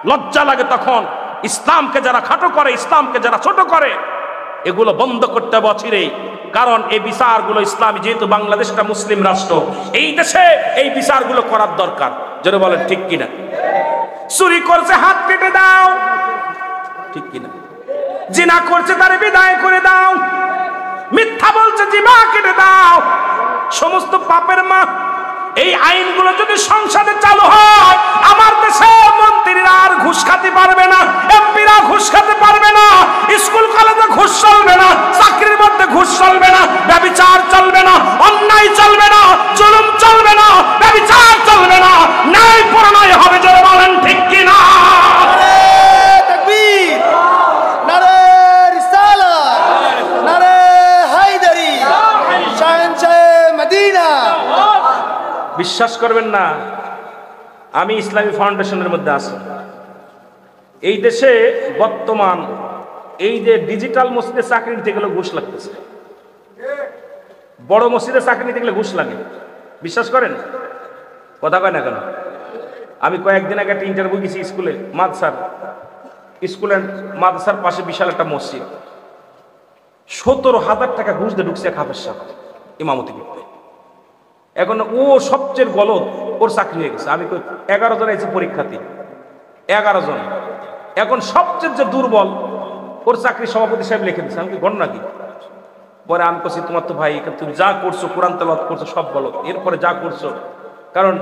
লজ্জা লাগে তখন। ইসলামকে যারা খাটো করে, ইসলামকে যারা ছোট করে, এগুলো বন্ধ করতে বছরে। কারণ এই বিচারগুলো ইসলামী, যেহেতু বাংলাদেশটা মুসলিম রাষ্ট্র, এই দেশে এই বিচারগুলো করার দরকার। যারা বলেন ঠিক কিনা? চুরি করছে হাত কেটে দাও, ঠিক কিনা? জিনা করছে তার বিদায় করে দাও, মিথ্যা বলছে জিভা কেটে দাও। সমস্ত পাপের মা। এই আইনগুলো যদি সংসদে চালু হয়, আমার দেশে মন্ত্রীরা আর ঘুষ খেতে পারবে না, এমপিরা ঘুষ খেতে পারবে না, স্কুল কলেজে ঘুষ চলবে না, চাকরির মধ্যে ঘুষ চলবে না, ব্যভিচার চলবে না, অন্যায় চলবে না, জুলুম চলবে না, ব্যভিচার চলবে না, ন্যায় প্রণয় হবে। যারা বলেন ঠিক কিনা? বিশ্বাস করবেন না, আমি ইসলামী ফাউন্ডেশনের মধ্যে আছি। এই দেশে বর্তমান এই যে ডিজিটাল মসজিদে চাকরি নিতে গেলে ঘুষ লাগতেছে, বড় মসজিদে চাকরি নিতে গেলে ঘুষ লাগে। বিশ্বাস করেন? কথা কয় না কেন? আমি কয়েকদিন আগে একটা ইন্টারভিউ গেছি স্কুলে, মাদ্রাসার স্কুলের মাদ্রাসার পাশে বিশাল একটা মসজিদ। 17,000 টাকা ঘুষ দিয়ে ঢুকছে হাফেজ সাহেব ইমামতি করতে। এখন ও সবচেয়ে গলদ, ওর চাকরি হয়ে গেছে। আমি 11 জন আইছি পরীক্ষাতে, 11 জন। এখন সবচেয়ে যে দুর্বল, ওর চাকরি সভাপতি সাহেব লিখে দিচ্ছে। আমি কি ঘটনা কি? পরে আমি বলছি, তোমার তো ভাই, তুমি যা করছো, কোরআন তেলাওয়াত করছো, সব গলত। এরপরে যা করছো, কারণ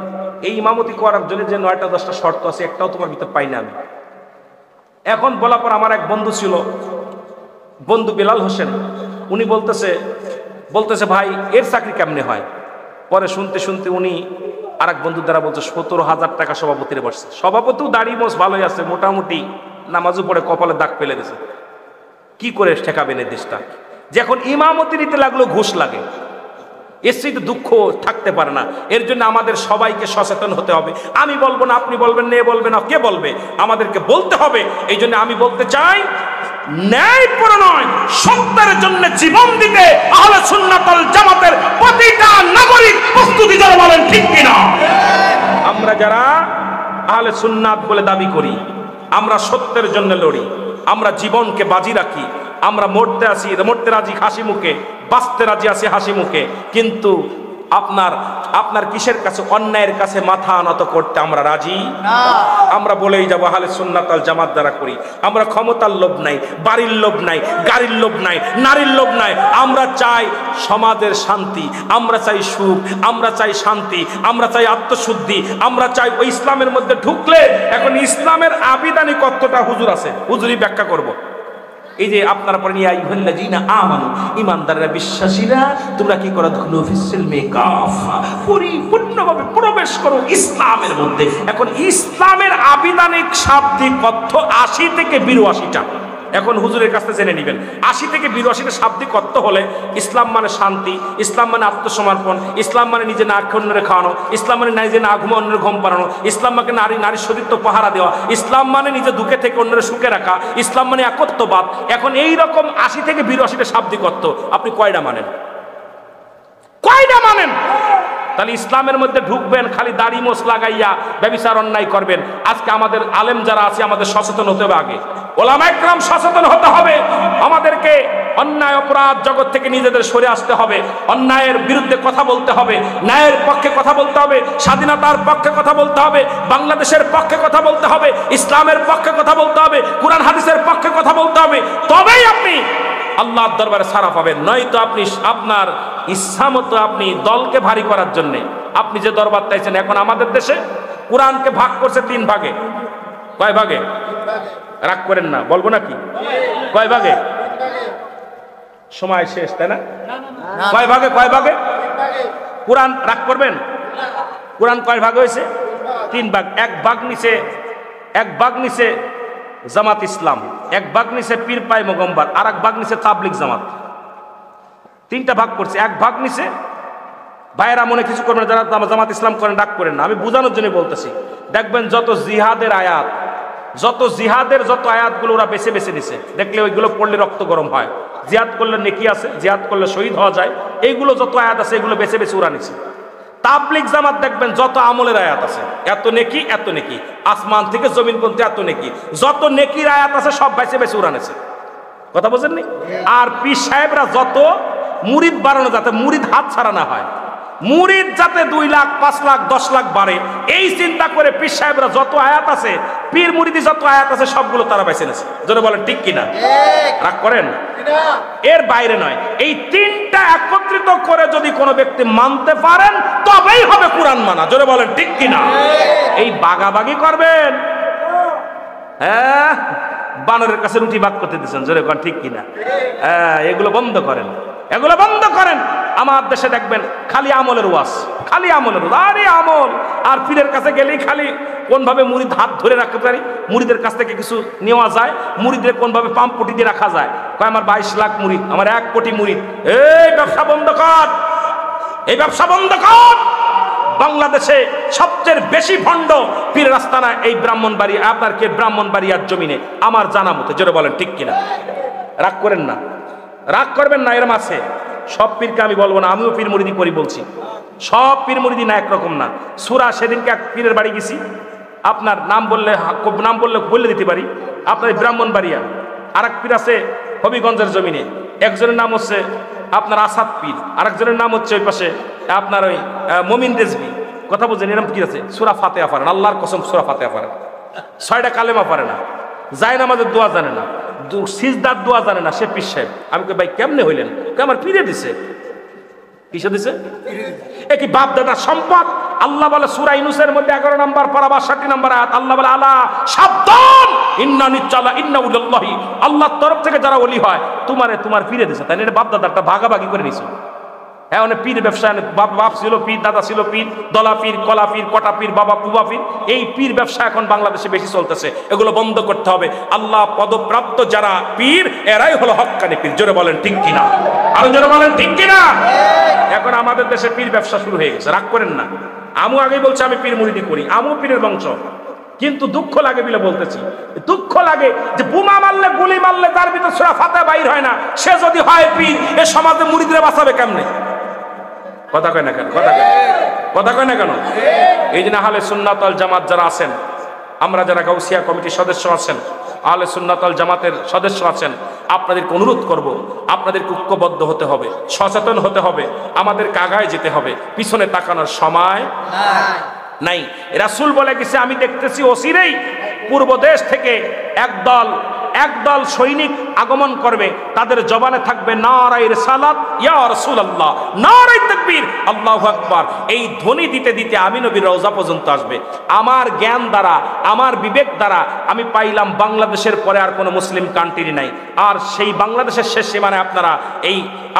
এই ইমামতি করার জন্য যে 9টা-10টা শর্ত আছে, একটাও তোমার ভিতর পাই না আমি। এখন বলার পর আমার এক বন্ধু ছিল, বন্ধু বেলাল হোসেন, উনি বলতেছে ভাই এর চাকরি কেমনে হয়? পরে শুনতে শুনতে উনি আর এক বন্ধুর দ্বারা বলছে 17,000 টাকা সভাপতিরে বসছে। সভাপতিও দাড়ি মোছ ভালোই আছে, মোটামুটি নামাজও পড়ে, কপালে দাগ ফেলে দিছে। কি করে ঠেকাবেন এই দেশটা? যে এখন ইমামতি নিতে লাগলো ঘুষ লাগে, এর চেয়ে দুঃখ থাকতে পারে না। এর জন্য আমাদের সবাইকে সচেতন হতে হবে। আমি বলবো না, আপনি বলবেন না, বলবে না, কে বলবে? আমাদেরকে বলতে হবে। এই জন্য আমি বলতে চাই, ন্যায় প্রণয়, সত্যের জন্য জীবন দিতে আহলে সুন্নাত ওয়াল জামাতের প্রতিটা নাগরিক প্রস্তুতি। যারা বলেন ঠিক কিনা? আমরা যারা আহলে সুন্নাত বলে দাবি করি, আমরা সত্যের জন্য লড়ি, আমরা জীবনকে বাজি রাখি, আমরা মরতে রাজি হাসি মুখে, বাঁচতে রাজি আছি হাসি মুখে। কিন্তু আপনার কিসের কাছে? অন্যায়ের কাছে মাথা নত করতে আমরা রাজি না। আমরা বলেই যাবো আহলে সুন্নাত ওয়াল জামাত দ্বারা করি। আমরা ক্ষমতার লোভ নাই, বাড়ির লোভ নাই, গাড়ির লোভ নাই, নারীর লোভ নাই। আমরা চাই সমাজের শান্তি, আমরা চাই সুখ, আমরা চাই শান্তি, আমরা চাই আত্মশুদ্ধি, আমরা চাই ওই ইসলামের মধ্যে ঢুকলে। এখন ইসলামের আবিধানে কতটা হুজুর আছে, হুজুরই ব্যাখ্যা করব। এই যে আপনারা পড়েন ইয়া আইয়ুহাল্লাযীনা আমানু, ঈমানদাররা, বিশ্বাসীরা, তোমরা কি করো? দুখুলু ফিস-সিলমি কাফা, পরিপূর্ণভাবে প্রবেশ করো ইসলামের মধ্যে। এখন ইসলামের আবিধানিক শাব্দিক অর্থ 80 থেকে 82টা। এখন হুজুরের কাছে জেনে নেবেন 80 থেকে 82টা শাব্দিক অর্থ হলে ইসলাম মানে শান্তি, ইসলাম মানে আত্মসমর্পণ, ইসলাম মানে নিজে না খেয়ে অন্যের খাওয়ানো, ইসলাম মানে নিজে না ঘুমে অন্যের ঘুম পাড়ানো, ইসলাম মানে নারীর সতীত্ব পাহারা দেওয়া, ইসলাম মানে নিজে দুঃখে থেকে অন্যের সুখে রাখা, ইসলাম মানে একত্ববাদ। এখন এই রকম 80 থেকে 82টা শাব্দিক অর্থ আপনি কয়টা মানেন? তাহলে ইসলামের মধ্যে ঢুকবেন খালি দাড়ি মোছ লাগাইয়া ব্যভিচার অন্যায় করবেন। আজকে আমাদের আলেম যারা আছে, আমাদের সচেতন হতে হবে। আগে ওলামা ইকরাম সচেতন হতে হবে। আমাদেরকে অন্যায় অপরাধ জগৎ থেকে নিজেদের সরে আসতে হবে, অন্যায়ের বিরুদ্ধে কথা বলতে হবে, ন্যায়ের পক্ষে কথা বলতে হবে, স্বাধীনতার পক্ষে কথা বলতে হবে, বাংলাদেশের পক্ষে কথা বলতে হবে, ইসলামের পক্ষে কথা বলতে হবে, কোরআন হাদিসের পক্ষে কথা বলতে হবে। তবেই আপনি আল্লাহর দরবারে সারা পাবেন। নয়তো আপনি আপনার ইচ্ছা মতো আপনি দলকে ভারী করার জন্য আপনি যে দরবার চাইছেন। এখন আমাদের দেশে কোরআনকে ভাগ করছে 3 ভাগে। কয় ভাগে? রাগ করেন না, বলবো নাকি? কয় ভাগে? সময় শেষ, তাই না? কয় ভাগে? কোরআন রাগ করবেন? কোরআন কয় ভাগে হয়েছে? 3 ভাগ, এক ভাগ নিচে জামাত ইসলাম, এক ভাগ নিচে পীর পাই মগম্বার, আর এক ভাগ নিচে তাবলিগ জামাত। 3টা ভাগ করছে। এক ভাগ নিচে ভাইয়েরা মনে কিছু করবেন না, যারা জামাত ইসলাম করেন ডাক করেন না, আমি বোঝানোর জন্য বলতেছি। দেখবেন যত জিহাদের আয়াতগুলো ওরা বেছে বেছে নিছে, দেখলে ওইগুলো পড়লে রক্ত গরম হয়। জিহাদ করলে নেকি আছে, জিহাদ করলে শহীদ হওয়া যায়, এইগুলো যত আয়াত আছে এগুলো বেছে বেছে ওরা নিছে। তাবলিগ জামাত দেখবেন যত আমলের আয়াত আছে, এত নেকি এত নেকি, আসমান থেকে জমিন পর্যন্ত এত নেকি, যত নেকির আয়াত আছে সব বেছে বেছে ওরা নিছে। কথা বোঝেননি? আর পীর সাহেবরা যত মুরিদ বাড়ানো, যাতে মুরিদ হাত ছাড়া না হয়, মুরিদ যাতে 2 লাখ 5 লাখ 10 লাখ বাড়ে, এই চিন্তা করে পীর সাহেবরা যত আয়াত আছে, পীর মুরিদি যত আয়াত আছে সবগুলো তারা বেছে নেছে। জোরে বলেন ঠিক কিনা? রাগ করেন? এর বাইরে নয়। এই 3টা একত্রিত করে যদি কোনো ব্যক্তি মানতে পারেন তবেই হবে কোরআন মানা। জোরে বলেন ঠিক কিনা? এই বাগাবাগি করবেন, হ্যাঁ, বানরের কাছে রুটি ভাগ করতে দিচ্ছেন। জোরে বলেন ঠিক কিনা? হ্যাঁ, এগুলো বন্ধ করেন, এগুলো বন্ধ করেন। আমার দেশে দেখবেন খালি আমলের ওয়াজ, খালি আমলের ওয়াজ, আরে আমল। আর পীরের কাছে গেলেই খালি কোনভাবে মুরিদ হাত ধরে রাখতে পারি, মুরিদের কাছ থেকে কিছু নেওয়া যায়, মুরিদের কোনভাবে পাম্পটি দিয়ে রাখা যায়। কয় আমার 22 লাখ মুরিদ, আমার 1 কোটি মুরিদ। এই ব্যবসা বন্ধ কর, এই ব্যবসা বন্ধ কর। বাংলাদেশে সবচেয়ে বেশি ভণ্ড পীর রাস্তানা এই ব্রাহ্মণবাড়িয়া, আপনার কে ব্রাহ্মণবাড়িয়ার জমিনে আমার জানা মতে। জোরে বলেন ঠিক কিনা? রাগ করেন না, রাগ করবেন না। এরম আছে, সব পীরকে আমি বলবো না, আমিও পীর মুরিদি করি বলছি। সব পীর মুরিদি না একরকম না। সূরা সেদিনকে এক পীরের বাড়ি গেছি, আপনার নাম বললে বলে দিতে পারি। আপনার ব্রাহ্মণবাড়িয়া আর এক পীর আছে হবিগঞ্জের জমিনে, একজনের নাম হচ্ছে আপনার আসাদ পীর, আরেকজনের নাম হচ্ছে ওই পাশে আপনার ওই মমিন রেজবি। কথা বলছেন? এরকম পীর আছে সূরা ফাতিহা পারেন, আল্লাহর কসম সূরা ফাতিহা পারেন, 6টা কালেমা পারে না, যায় নামাজের দোয়া জানে না, সিজদার দোয়া জানে না, সে পীর সাহেব। আমি কই ভাই কেমনে হইলেন? আমার পীরে দিছে। কিসে দিছে? এ কি বাপ দাদার সম্পদ? আল্লাহ বলে সূরা ইউনূসের মধ্যে 11 নম্বর পারা 62 নম্বর আয়াত, আল্লাহ বলে আলা সাবধান ইন্না নিচালা ইন্না উল্লাহি, আল্লাহর তরফ থেকে যারা ওলি হয় তোমার পীরে দিছে। তাই না? বাপ দাদারটা ভাগাভাগি করে নিছো। হ্যাঁ, অনেক পীর ব্যবসা, বাপ ছিল পীর, দাদা ছিল পীর, দলা পীর, কলা পীর, কটা পীর, বাবা পুবা পীর। এই পীর ব্যবসা এখন বাংলাদেশে বেশি চলতেছে, এগুলো বন্ধ করতে হবে। আল্লাহ পদপ্রাপ্ত যারা পীর, এরাই হলো হক্কানি পীর। জোরে বলেন ঠিক কিনা? আরো জোরে বলেন ঠিক কিনা? এখন আমাদের দেশে পীর ব্যবসা শুরু হয়ে গেছে, রাগ করেন না। আমু আগেই বলছে আমি পীর মুরিদি করি, আমু পীরের বংশ। কিন্তু দুঃখ লাগে বলে বলতেছি, দুঃখ লাগে যে বোমা মারলে, গুলি মারলে তার ভিতর সূরা ফাতিহা বাইর হয় না, সে যদি হয় পীর, এ সমাজে মুরিদরা বাঁচাবে কেমনে? কথা কয় না কেন? কথা কয় না কেন? এই জন্য আহলে সুন্নাত ওয়াল জামাত যারা আছেন, আমরা যারা গাউসিয়া কমিটির সদস্য আছেন, আহলে সুন্নাত ওয়াল জামাতের সদস্য আছেন, আপনাদেরকে অনুরোধ করব, আপনাদেরকে ঐক্যবদ্ধ হতে হবে, সচেতন হতে হবে, আমাদেরকে আগায় যেতে হবে। পিছনে তাকানোর সময় নাই। রাসূল বলে গেছে, আমি দেখতেছি অচিরেই পূর্ব দেশ থেকে একদল সৈনিক আগমন করবে, তাদের জবানে থাকবে নারায়ে রিসালাত ইয়া রাসূলুল্লাহ, নারায়ে তাকবীর, আল্লাহু আকবার। এই ধ্বনি দিতে দিতে আমি নবীর রওজা পর্যন্ত আসবে। আমার জ্ঞান দ্বারা, আমার বিবেক দ্বারা আমি পাইলাম বাংলাদেশের পরে আর কোনো মুসলিম কান্ট্রি নাই। আর সেই বাংলাদেশের শেষ সীমানায়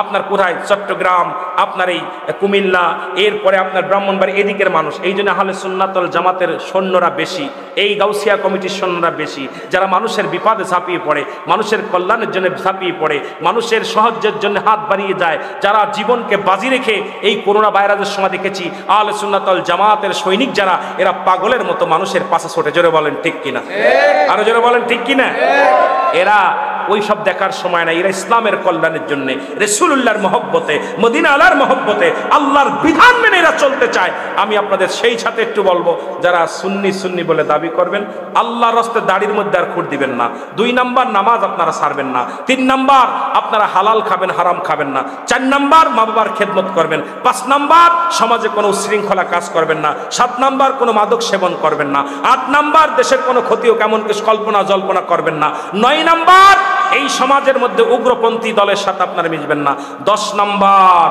আপনার কোথায়? চট্টগ্রাম, আপনার এই কুমিল্লা, এরপরে আপনার ব্রাহ্মণবাড়ি, এদিকের মানুষ। এই জন্য আহলে সুন্নাত ওয়াল জামাতের সৈন্যরা বেশি, এই গাউসিয়া কমিটির সৈন্যরা বেশি, যারা মানুষের বিপদে ঝাঁপিয়ে পড়ে, মানুষের কল্যাণের জন্য ঝাঁপিয়ে পড়ে, মানুষের সাহায্যের জন্য হাত বাড়িয়ে যায়, যারা জীবনকে বাজি রেখে এই করোনা ভাইরাসের সময় দেখেছি আহলে সুন্নাত ওয়াল জামাতের সৈনিক যারা, এরা পাগলের মতো মানুষের পাশে ছোটে। জোরে বলেন ঠিক কিনা? আরো জোরে বলেন ঠিক কিনা? এরা ওই সব দেখার সময় না, এরা ইসলামের কল্যাণের জন্য, রাসূলুল্লাহর মহব্বতে, মদিনা আলার মহব্বতে, আল্লাহর বিধান মেনে এরা চলতে চায়। আমি আপনাদের সেই সাথে একটু বলবো, যারা সুন্নি বলে দাবি করবেন, আল্লাহর রাস্তায় দাড়ির মধ্যে আর খুঁট দিবেন না। 2 নাম্বার নামাজ আপনারা ছাড়বেন না। 3 নাম্বার আপনারা হালাল খাবেন, হারাম খাবেন না। 4 নাম্বার মা বাবার খেদমত করবেন। 5 নাম্বার সমাজে কোনো উশৃঙ্খলা কাজ করবেন না। 7 নাম্বার কোনো মাদক সেবন করবেন না। 8 নাম্বার দেশের কোনো ক্ষতি ও কেমন কিছু কল্পনা জল্পনা করবেন না। 9 নাম্বার এই সমাজের মধ্যে উগ্রপন্থী দলের সাথে আপনারা মিশবেন না। 10 নাম্বার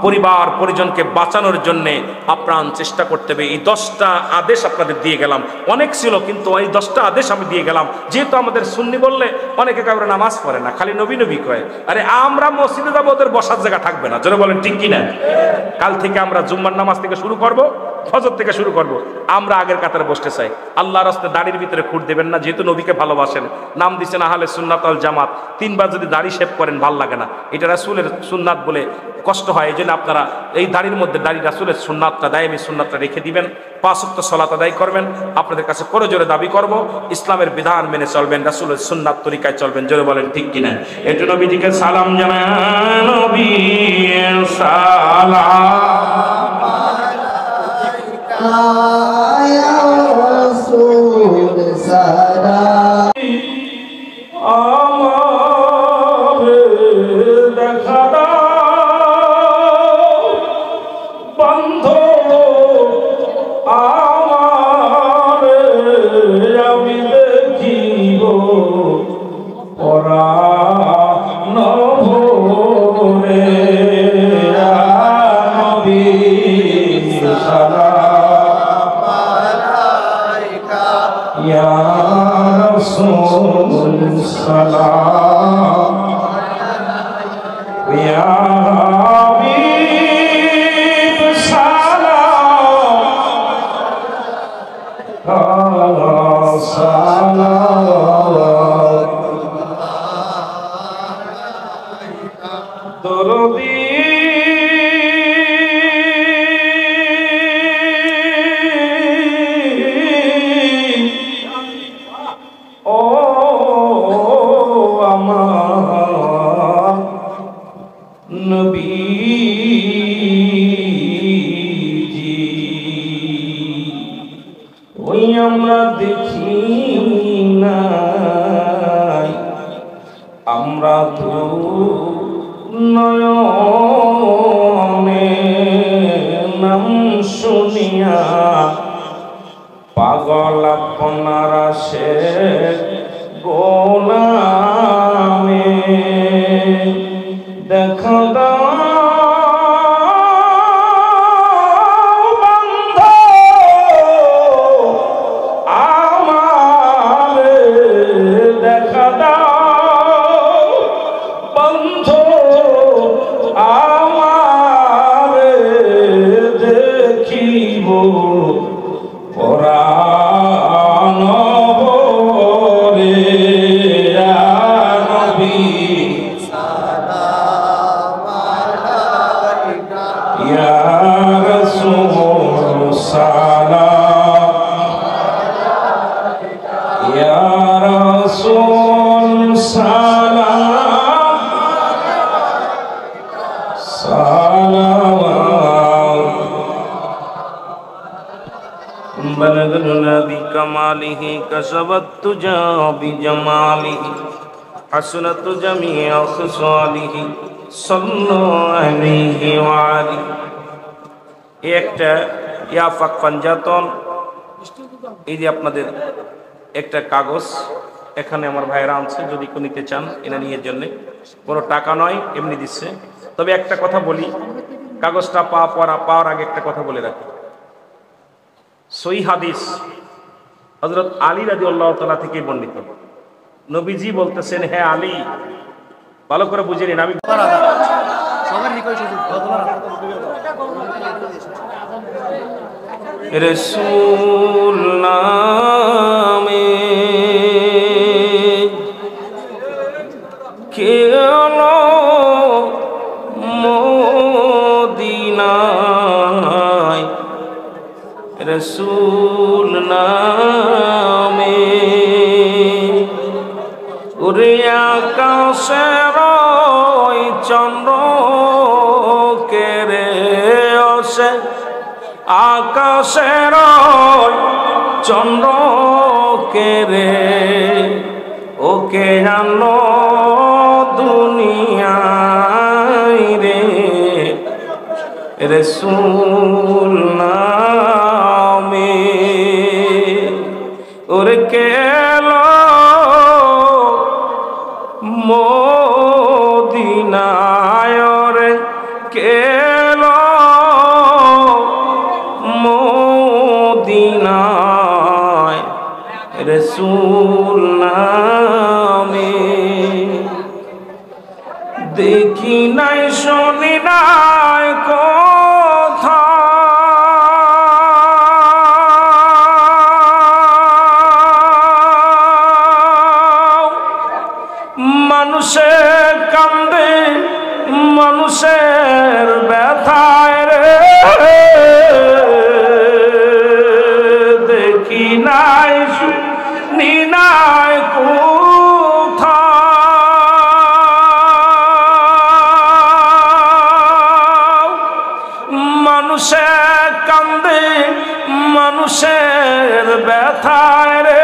পরিবার পরিজনকে বাঁচানোর জন্য আপ্রাণ চেষ্টা করতে হবে। এই 10টা আদেশ আপনাদের দিয়ে গেলাম, অনেক ছিল কিন্তু এই 10টা আদেশ আমি দিয়ে গেলাম। যেহেতু আমাদের সুন্নি বললে অনেকে কাউরে নামাজ পড়ে না, খালি নবী নবী কয়। আরে আমরা মসজিদে যাবো, ওদের বসার জায়গা থাকবে না। জোরে বলেন ঠিক কিনা? কাল থেকে আমরা জুম্মার নামাজ থেকে শুরু করব। ফজর থেকে শুরু করব, আমরা আগের কাতারে বসতে চাই। আল্লাহর রাস্তায় দাড়ির ভিতরে খুঁট দেবেন না, যেহেতু নবীকে ভালোবাসেন, নাম দিচ্ছেন আহলে সুন্নাত ওয়াল জামাত। 3 বার যদি দাড়ি শেভ করেন ভাল লাগে না, এটা রাসূলের সুন্নাত বলে কষ্ট হয়। এই জন্য আপনারা এই দাড়ির মধ্যে দাড়ি রাসূলের সুন্নাতটা, দায়েমি সুন্নাতটা রেখে দিবেন। 5 ওয়াক্ত সালাত আদায় করবেন। আপনাদের কাছে করে জোরে দাবি করব, ইসলামের বিধান মেনে চলবেন, রাসূলের সুন্নাত তরিকায় চলবেন। জোরে বলেন ঠিক কিনা? একটু নবীজিকে সালাম জানান। নবী সালাম আমার দেখা দাও বন্ধ আমার, আমি দেখিব পরাণ ভরে। নবী সালাম আলাইকা ইয়া রাসূল সালাম ইয়া হাবিব সালাম সালাম দরদি ও আমার নবীজি, ওই আমরা দেখি নাই, আমরা তো নয়নে নাম শুনিয়া পাগল আপনারা সে গোলামে। দেখা দাও বন্ধ আমার, দেখা দাও বন্ধ আমার, দেখিব পরাণ ভরে। নবী সালাম আলাইকা ইয়া রাসূল সালাম আলাইকা ইয়া রাসূল সালাম সালাম। بلغ النبي كماله كسب التجا بجماله حسنت جميع خصاله صلوا عليه وآله। একটা ইয়াফাক পাঞ্জাতন, এই যে আপনাদের একটা কাগজ এখানে আমার ভাইরা আনছে, যদি কেউ নিতে চান এনে নিয়ে জন্য কোনো টাকা নয়, এমনি দিচ্ছে। তবে একটা কথা বলি, কাগজটা পাওয়ার আগে একটা কথা বলে রাখি। সহিহ হাদিস হযরত আলী রাদিয়াল্লাহু তাআলা থেকে বর্ণিত, নবীজি বলতেছেন, হে আলী, ভালো করে বুঝে নিন, আমি রাসূল নামে কেলো মদিনায়, রাসূল নামে ওরে আকাশের চন্দ্র কেরে আসে, আকাশের চন্দ্র কেরে ওকে জানো দুনিয়ায় রে, রাসূল নামে ওরে কেলো মদিনায়, রে কেলো মদিনায়, রাসূল নামে দেখি নাই শুনি নাই কথা মানুষের ব্যথায় রে দেখি নাই শুনি নাই কোথাও মানুষে কান্দে মানুষের ব্যথায় রে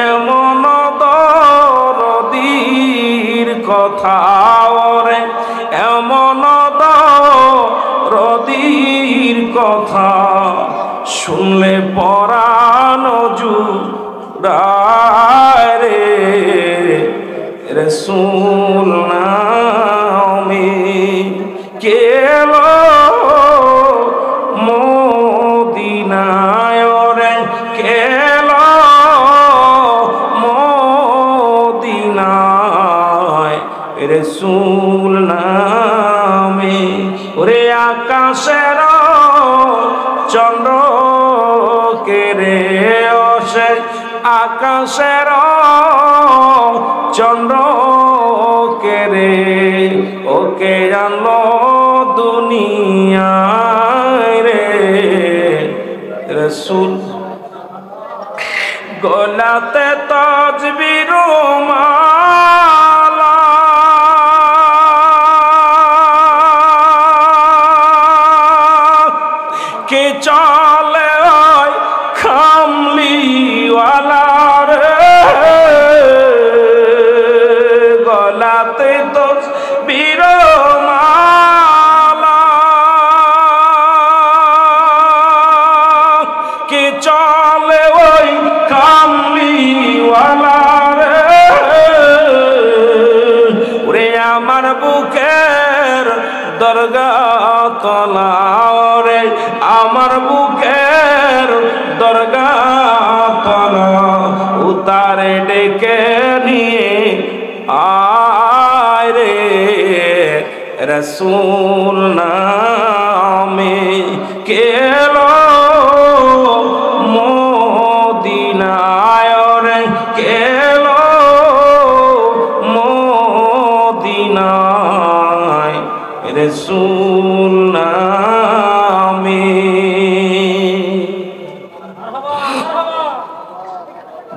এমন দরদীর কথা রে এমন দরদীর কথা শুনলে পরাণ জুড়ায় রে রাসূল নামে কেলো মদিনায় রে কেলো মদিনায় রাসূল নামে ওরে আকাশের চন্দ্র কেরে অসে আকাশের চন্দ্র কেরে ওকে জানলো দুনিয়ায় রে রাসূল গলাতে তাজবীর মালা কে চলে ওই খামলিওয়ালা রে গলাতে তাজবীর মালা কে চলে ওই কামলিওয়ালা রে ওরে আমার বুকের দরগা তলা রে আমার বুকের দরগা তলা উতারে ডেকে নিয়ে আয় রে রাসূল নামে কেলো মদিনায় রে কেলো মদিনায় রাসূল নামে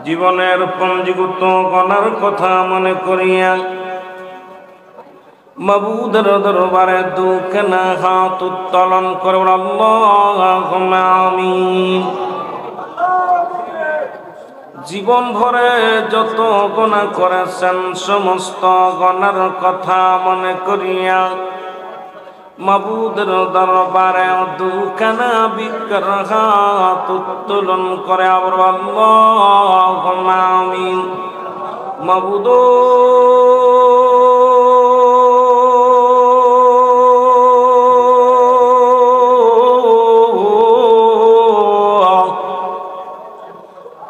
জীবনের পঞ্জীভূত গণার কথা মনে করিয়া মাবুদের দরবারে দুঃখ না হাত উত্তোলন করে আল্লাহুম্মা আমিন। জীবন ভরে যত গুনাহ করেছেন সমস্ত গুনার কথা মনে করিয়া মাবুদের দরবারে দুখানা বিকর হাত উত্তোলন করে আবার আল্লাহুম্মা আমিন। মাবুদ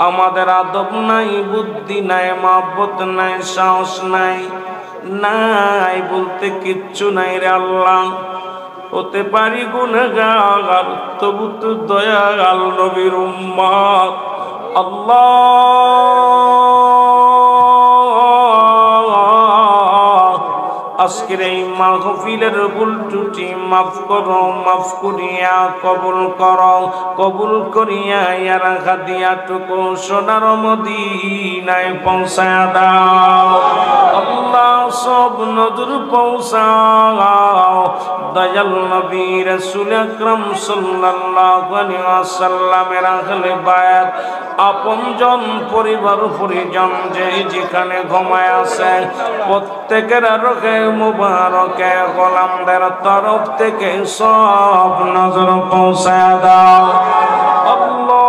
আমাদের আদব নাই বুদ্ধি নাই মহব্বত নাই সাহস নাই নাই বলতে কিচ্ছু নাই রে আল্লাহ। হতে পারি গুনাহগার তবু তো দয়াল নবীর উম্মত আল্লাহ আজকের এই মাহফিলের ভুল ত্রুটি মাফ করো মাফ করিয়া কবুল করো কবুল করিয়া ইয়ার হাদিয়াটুকু সোনার মদিনায় পৌঁছায়া দাও আল্লাহ। সব নজর পৌঁছাও দয়াল নবী রাসূল আকরাম সাল্লাল্লাহু আলাইহি ওয়াসাল্লামের আহলে বায়াত আপনজন পরিবার পরিজন যে যেখানে ঘুমায় আছে প্রত্যেকের রোগে মুবারকে গোলামদের তরফ থেকে সব নজর পৌঁছায় দাও আল্লাহ।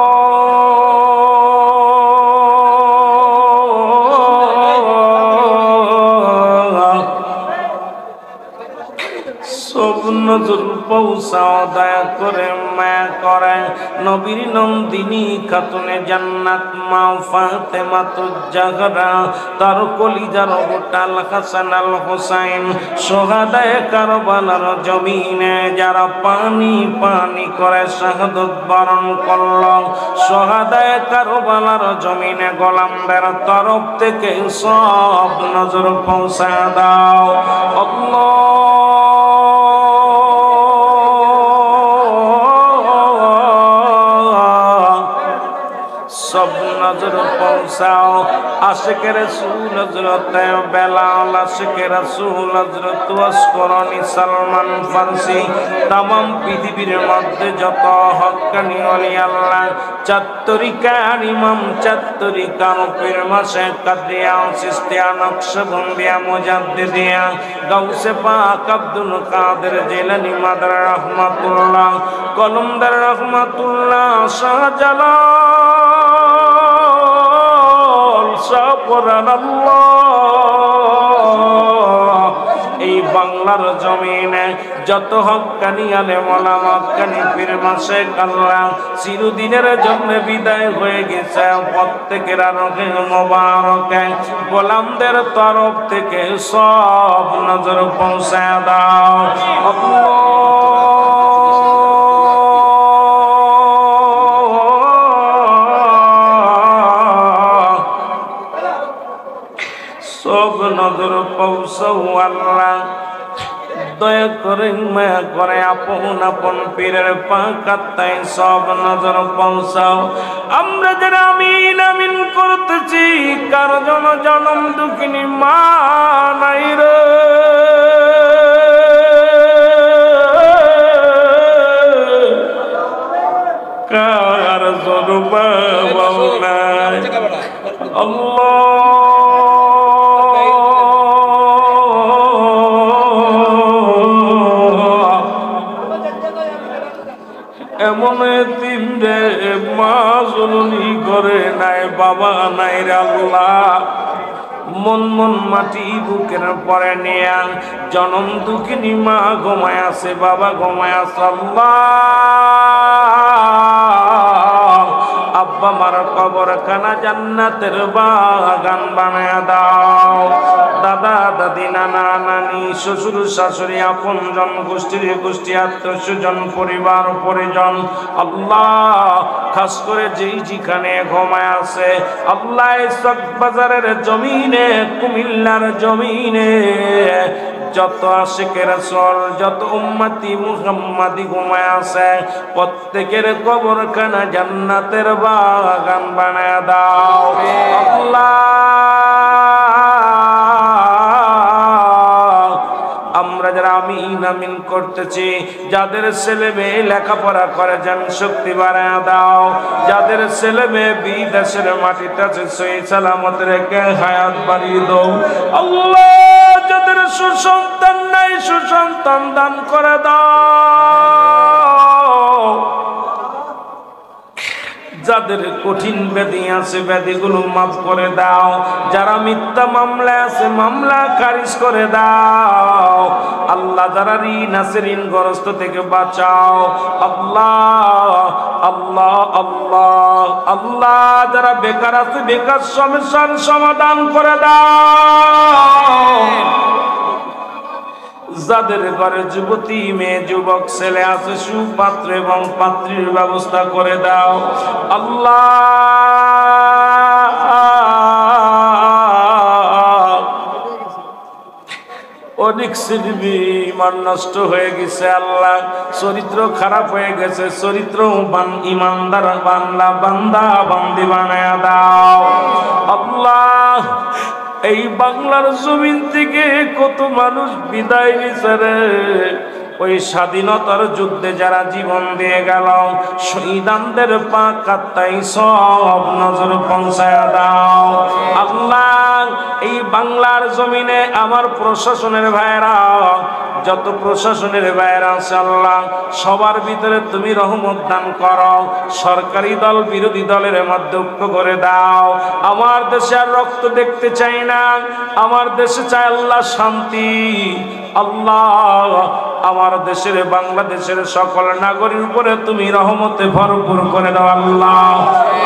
সব নজর পৌঁছাও দয়া করে মায়া করে নবীর নন্দিনী খাতুনে জান্নাত মা ফাতেমাতুজ জাহরা তার কলিজার গোটাল হাসান আল হোসেন সোহাদায়ে কারবালার জমিনে যারা পানি পানি করে শাহাদত বরণ করল সোহাদায়ে কারবালার জমিনে গোলামদের তরফ থেকে সব নজর পৌঁছা দাও আল্লাহ সব নজর পৌঁছাও আশিকের রাসূল হযরত বেলাল আশিকের রাসূল হযরত ওয়াসকরণী সালমান ফারসি तमाम পৃথিবীর মধ্যে যত হক্কানি ওলি আল্লাহ চাত্তরিকার ইমাম চাত্তরিকার পীর মাসে কাদরিয়া সিস্তিয়া নকশবন্দিয়া মুজাদ্দিদিয়া গাউসে পাক আব্দুল কাদের জিলানী মাদার রহমাতুল্লাহ কলমদার রহমাতুল্লাহ শাহজালাল সাপরান আল্লাহ এই বাংলার জমিনে যত হক্কানি আলেম ওলামা হক্কানি পীর মাশায়েখ আল্লাহ চিরদিনের জন্য বিদায় হয়ে গেছে প্রত্যেকের রোহে মোবারকে গোলামদের তরফ থেকে সব নজর পৌঁছায় দাও সব নজর পৌঁছাও আল্লাহ দয়া করে মায়া করে আপন আপন পীরের পাকাতায় সব নজর পৌঁছাও আমরা যারা আমিন আমিন করতেছি কার জনম দুঃখিনী মা নাই রে কার জনম বাবা নাই আল্লাহ এমন এতিম রে মা জননী করে নাই বাবা নাই রে আল্লাহ মন মন মাটি বুকের পরে নিয়ে জনম দুঃখিনী মা ঘুমায় আছে বাবা ঘুমায় আছে আল্লাহ আব্বা মার কবর খানা জান্নাতের বাগান বানায়া দাও দাদা দাদি নানা নানি শ্বশুর শাশুড়ি আপনজন গোষ্ঠীর গোষ্ঠী আত্মীয় স্বজন পরিবার পরিজন আল্লাহ খাস করে যেই যেখানে ঘুমায় আছে আল্লাহ চকবাজারের জমিনে কুমিল্লার জমিনে যত আশিকের রাসূল যত উম্মতি মুহাম্মাদি ঘুমায় আছে প্রত্যেকের কবরখানা জান্নাতের বাগান বানায়া দাও আল্লাহ আমরা যারা আমিন আমিন করতেছি যাদের ছেলে মেয়ে লেখাপড়া করে যেন শক্তি বাড়ায়া দাও যাদের ছেলে মেয়ে বিদেশের মাটিতে আছে সই সালামত রেখে হায়াত বাড়িয়ে দাও আল্লাহ যাদের সুসন্তান নাই সুসন্তান দান করে দাও যাদের কঠিন ব্যাধি আছে ব্যাধিগুলো মাফ করে দাও যারা মিথ্যা মামলা আছে মামলা খারিজ করে দাও আল্লাহ যারা ঋণ আছে ঋণগ্রস্ত থেকে বাঁচাও আল্লাহ আল্লাহ আল্লাহ আল্লাহ যারা বেকার আছে বেকার সমস্যার সমাধান করে দাও যাদের ঘরে যুবতী মেয়ে যুবক ছেলে আছে সুপাত্র এবং পাত্রীর ব্যবস্থা করে দাও আল্লাহ অনেক শিল্পী ইমান নষ্ট হয়ে গেছে আল্লাহ চরিত্র খারাপ হয়ে গেছে চরিত্র ইমানদার বান্দা বান্দা বান্দি বানায়া দাও আল্লাহ এই বাংলার জমিন থেকে কত মানুষ বিদায় নিছে রে ওই স্বাধীনতার যুদ্ধে যারা জীবন দিয়ে গেল শহীদানদের পাক আত্মায় সব নজর পৌঁছায়া দাও আল্লাহ এই বাংলার জমিনে আমার প্রশাসনের ভাইরা যত প্রশাসনের ভাইরা আছে আল্লাহ সবার ভিতরে তুমি রহমত দান করো সরকারি দল বিরোধী দলের মধ্যে ঐক্য করে দাও আমার দেশে আর রক্ত দেখতে চাই না আমার দেশে চাই আল্লাহ শান্তি আল্লাহ আমার দেশের বাংলাদেশের সকল নাগরিকের উপরে তুমি রহমতে ভরপুর করে দাও আল্লাহ।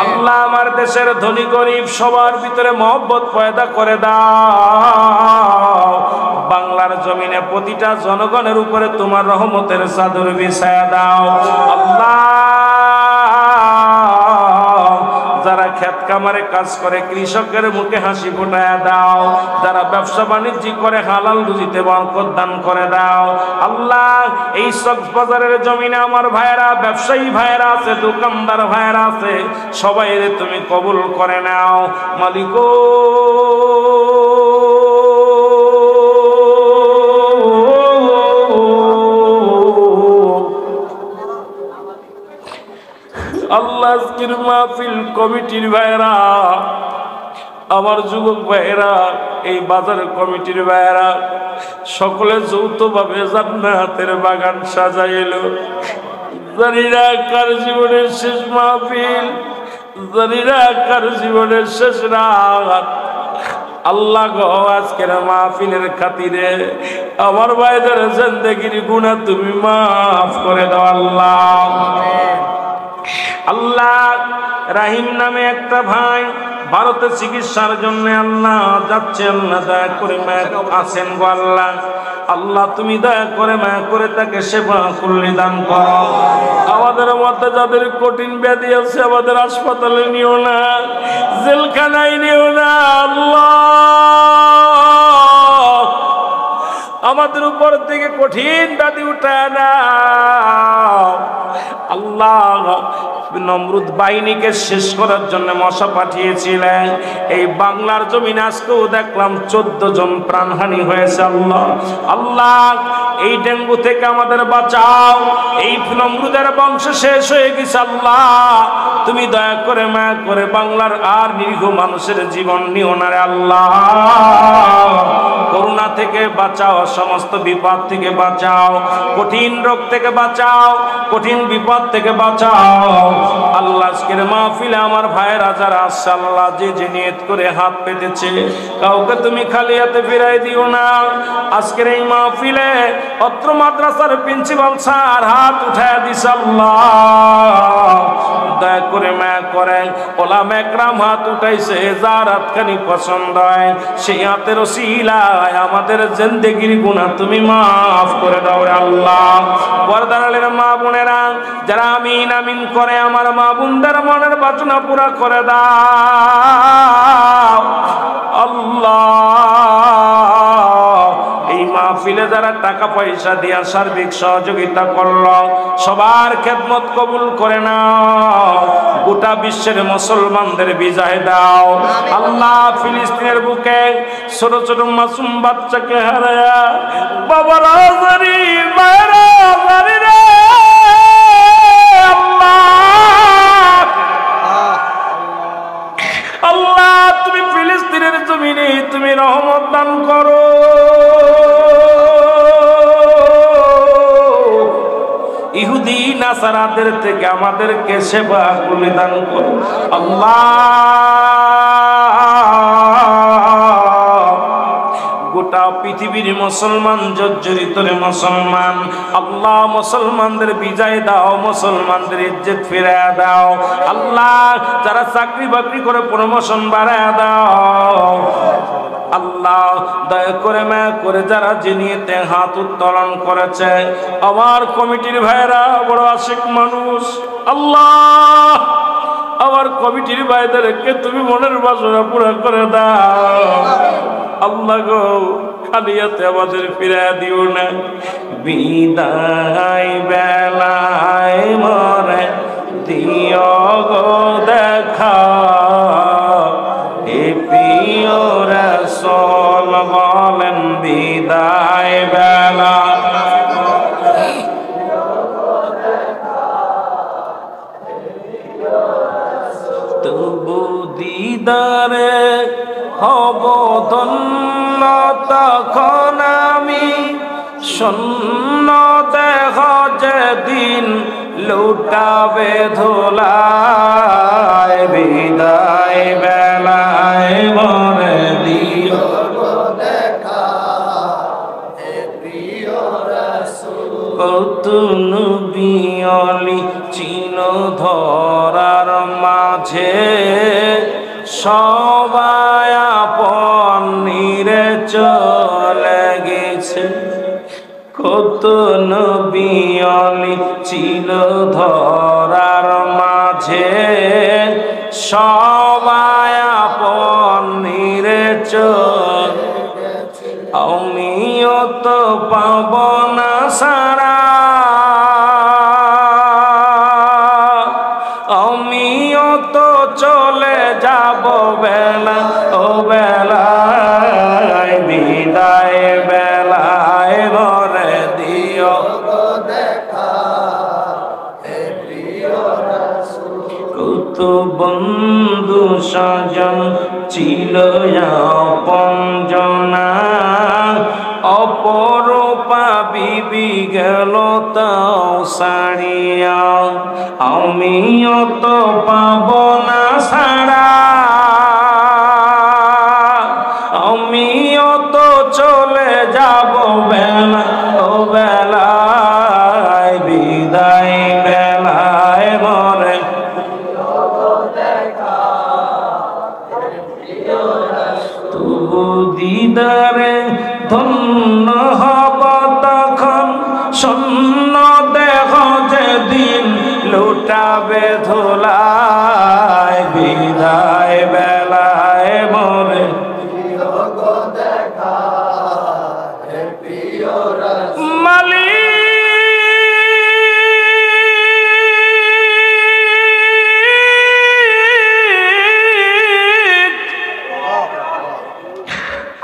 আল্লাহ আমার দেশের ধনী গরিব সবার ভিতরে মহব্বত পয়দা করে দাও। বাংলার জমিনে প্রতিটা জনগণের উপরে তোমার রহমতের চাদর বিছায়া দাও আল্লাহ। যারা ক্ষেত কামারে কাজ করে কৃষকের মুখে হাসি ফোটায়া দাও। যারা ব্যবসা বাণিজ্য করে হালাল রুজিতে বরকত দান করে দাও আল্লাহ। এই কক্সবাজারের জমিনে আমার ভাইয়েরা ব্যবসায়ী ভাইয়েরা আছে, দোকানদার ভাইয়েরা আছে, সবাই তুমি কবুল করে নাও মালিক। আল্লাহ আজকের মাহফিল কমিটির ভাইয়েরা, আমার যুবক ভাইয়েরা, এই বাজার কমিটির ভাইয়েরা সকলে যৌথভাবে জান্নাতের বাগান সাজাইল। জানিনা কার জীবনের শেষ মাহফিল, জানিনা কার জীবনের শেষ রাত। আল্লাহ গো আজকের মাহফিলের খাতিরে আমার ভাইদের জিন্দেগির গুনাহ তুমি মাফ করে দাও আল্লাহ। আল্লাহ রাহিম নামে একটা ভাই ভারতে চিকিৎসার জন্য আল্লাহ যাচ্ছে, আল্লাহ দয়া করে মায়া আছেন গো আল্লাহ। আল্লাহ তুমি দয়া করে মায়া করে তাকে সেবা করলে দান করো। আমাদের মধ্যে যাদের কঠিন ব্যাধি আছে আমাদের হাসপাতালে নিও না, জেলখানায় নিও না আল্লাহ। আমাদের উপর থেকে কঠিন ব্যাধি উঠায় না আল্লাহ। নমরুদ বাহিনীকে শেষ করার জন্য মশা পাঠিয়েছিলেন, এই বাংলার জমিনে আজকেও দেখলাম 14 জন প্রাণহানি হয়েছে আল্লাহ। আল্লাহ এই ডেঙ্গু থেকে আমাদের বাঁচাও। এই নমরুদের বংশ শেষ হয়ে গেছে আল্লাহ, তুমি দয়া করে মায়া করে বাংলার আর নিরীহ মানুষের জীবন নিও না রে আল্লাহ। করোনা থেকে বাঁচাও, সমস্ত বিপদ থেকে বাঁচাও, কঠিন রোগ থেকে বাঁচাও, কঠিন বিপদ থেকে বাঁচাও আল্লাহ। আজকের মাহফিলে আমার ভাইয়েরা যারা আসছে আল্লাহ, যে যে নিয়ত করে হাত পেতেছে কাউকে তুমি খালি হাতে ফিরাই দিও না। আজকের এই মাহফিলে অত্র মাদ্রাসার প্রিন্সিপাল স্যার হাত উঠায় দিছে আল্লাহ, দয়া করে মায়া করেন। ওলামা একরাম হাত উঠাইছে, যার হাতখানি পছন্দ হয় সেই হাতের ওসিলায় আমাদের জিন্দেগির গুনাহ তুমি মাফ করে দাও রে আল্লাহ। পর্দার আলের মা বোনেরা যারা আমিন আমিন করে আমার মা বোনদের মনের বাসনা পুরা করে দাও আল্লাহ। এই মাহফিলে যারা টাকা পয়সা দিয়া সার্বিক সহযোগিতা করলো সবার খেদমত কবুল করে নাও। গোটা বিশ্বের মুসলমানদের বিজয় দাও আল্লাহ। ফিলিস্তিনের বুকে ছোট ছোট মাসুম বাচ্চাকে হারায়া বাবারা জানি মায়েরা জানি রে আল্লাহ, তুমি ফিলিস্তিনের জমিনে তুমি রহমত দান করো। ইহুদি নাসারাদের থেকে আমাদেরকে সেবা করে দান করো আল্লাহ। গোটা পৃথিবীর মুসলমান জর্জরিত মুসলমান আল্লাহ, মুসলমানদের বিজয় দাও, মুসলমানদের ইজ্জত ফিরিয়ে দাও আল্লাহ। যারা চাকরি বাকরি করে প্রমোশন বাড়ায় দাও আল্লাহ। দয়া করে মায়া করে যারা যে নিয়েতে হাত উত্তোলন করেছে আমার কমিটির ভাইরা বড় আশিক মানুষ আল্লাহ, আমার কমিটির ভাইদেরকে তুমি মনের বাসনা পুরা করে দাও আল্লাহ গো। খালিয়াতে আমাদের ফিরিয়ে দিও না। বিদায় বেলায় মরে দিও গো দেখা, এ প্রিয় রাসূল বলেন বিদায় বেলা তবু দিদারে হব ধন্য, তখন আমি শূন্য দেহ যেদিন লুটাবে ধুলায়। বিদায় বেলায় মরে দিও দেখা, হে প্রিয় রাসূল কত নবী অলি ছিল ধরার মাঝে, সবাই আপন নির্জন, আমিও তো পাব না সারা, আমিও তো চলে যাব বেলা ও বেলায়, বিদায় বেলায় মরে দিও কত বন্ধু সজন ছিল আপনজনা, অপরূপা বিবি গেল তাও সারিয়া, আমিও তো পাব না সারা, আমিও তো চলে যাব বেলা ও বেলায়, বিদায় বেলায় মরে তবু দিদারে ধন্য হব তখন, শূন্য দেহ যেদিন লুটাবে ধুলায়, বিদায় বেলায় মরে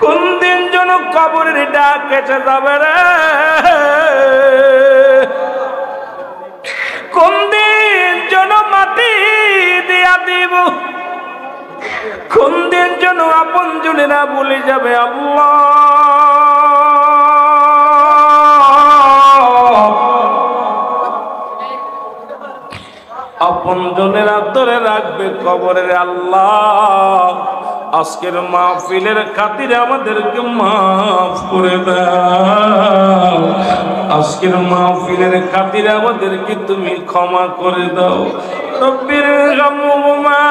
কোন দিন যেন কবরের ডাক এসে যাবে রে, কোন দিন যেন মাটি দিয়া দিব, কোন দিন যেন আপন জনেরা বলে যাবে আল্লাহ, আপন জনেরা ধরে রাখবে কবরের আল্লাহ। আজকের মাহফিলের খাতিরে আমাদেরকে মাফ করে দাও, আজকের মাহফিলের খাতিরে আমাদেরকে তুমি ক্ষমা করে দাও। রব্বির গামুমা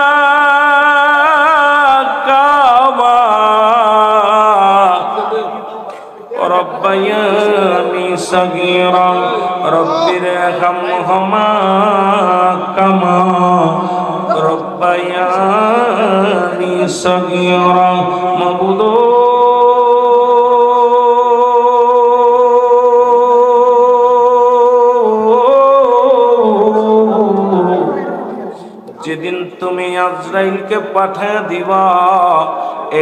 কামা রব্বায়ানি সগীরা, রব্বির গামহুমা কামা রব্বায়ানি সগীরা। মাবুদ যেদিন তুমি আজরাইলকে পাঠিয়ে দিবা,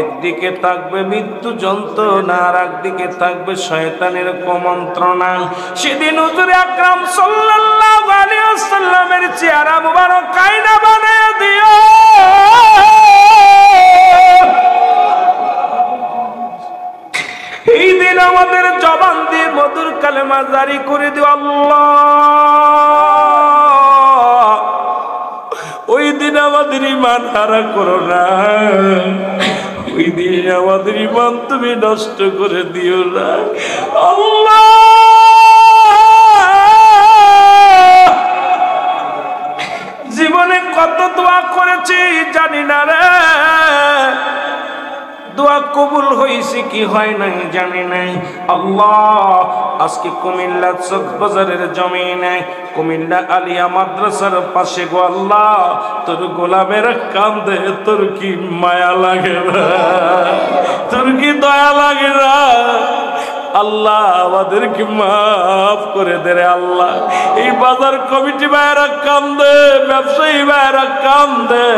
একদিকে থাকবে মৃত্যু যন্ত্রণা আর একদিকে থাকবে শয়তানের কুমন্ত্রণা। সেদিন হুজুর আকরাম সাল্লাল্লাহু আলাইহি ওয়াসাল্লামের চেহারা মুবারক কায়না বানায় দিও। এই দিন আমাদের জবান দিয়ে মধুর কালেমা জারি করে দিও আল্লাহ। ওই দিন আমাদের ঈমান হারা করো না, ওই দিন আমাদের ঈমান তুমি নষ্ট করে দিও না আল্লাহ। জীবনে কত দোয়া করেছি জানি না রে, দোয়া কবুল হয়েছে কি হয় নাই জানি নাই আল্লাহ। আজকে কুমিল্লা চকবাজারের জমিনে কুমিল্লা আলিয়া মাদ্রাসার পাশে গো আল্লাহ, তোর গোলামের কান্দে তোর কি মায়া লাগে না, তোর কি দয়া লাগে না আল্লাহ। আমাদেরকে মাফ করে দে রে আল্লাহ। এই বাজার কমিটি ভাইয়েরা কান্দে, ব্যবসায়ী ভাইয়েরা কান্দে,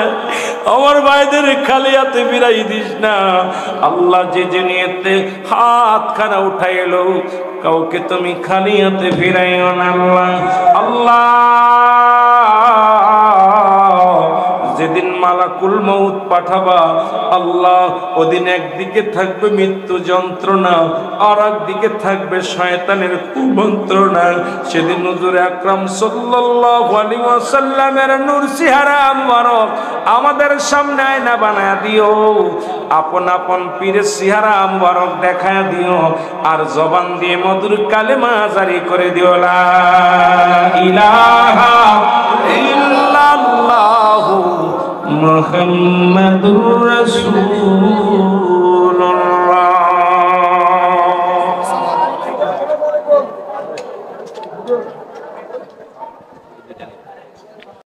আমার ভাইদের খালি হাতে ফিরাই দিস না আল্লাহ। যে যে নিয়েতে হাত খানা উঠাইলো, কাউকে তুমি খালি হাতে ফিরাইও না আল্লাহ। আল্লাহ যেদিন মালাকুল মউত পাঠাবা আল্লাহ, ওদিন একদিকে থাকবে মৃত্যু যন্ত্রণা আর একদিকে থাকবে শয়তানের কুমন্ত্রণা। সেদিন হুজুর আকরাম সাল্লাল্লাহু আলাইহি ওয়াসাল্লামের নূর চেহারা মুবারক আমাদের সামনে আয়না বানায়া দিও, আপন আপন পীরের চেহারা মুবারক দেখায়া দিও, আর জবান দিয়ে মধুর কালেমা জারি করে দিও লা ইলাহা ইল্লাল্লাহু মুহাম্মাদুর রাসূল।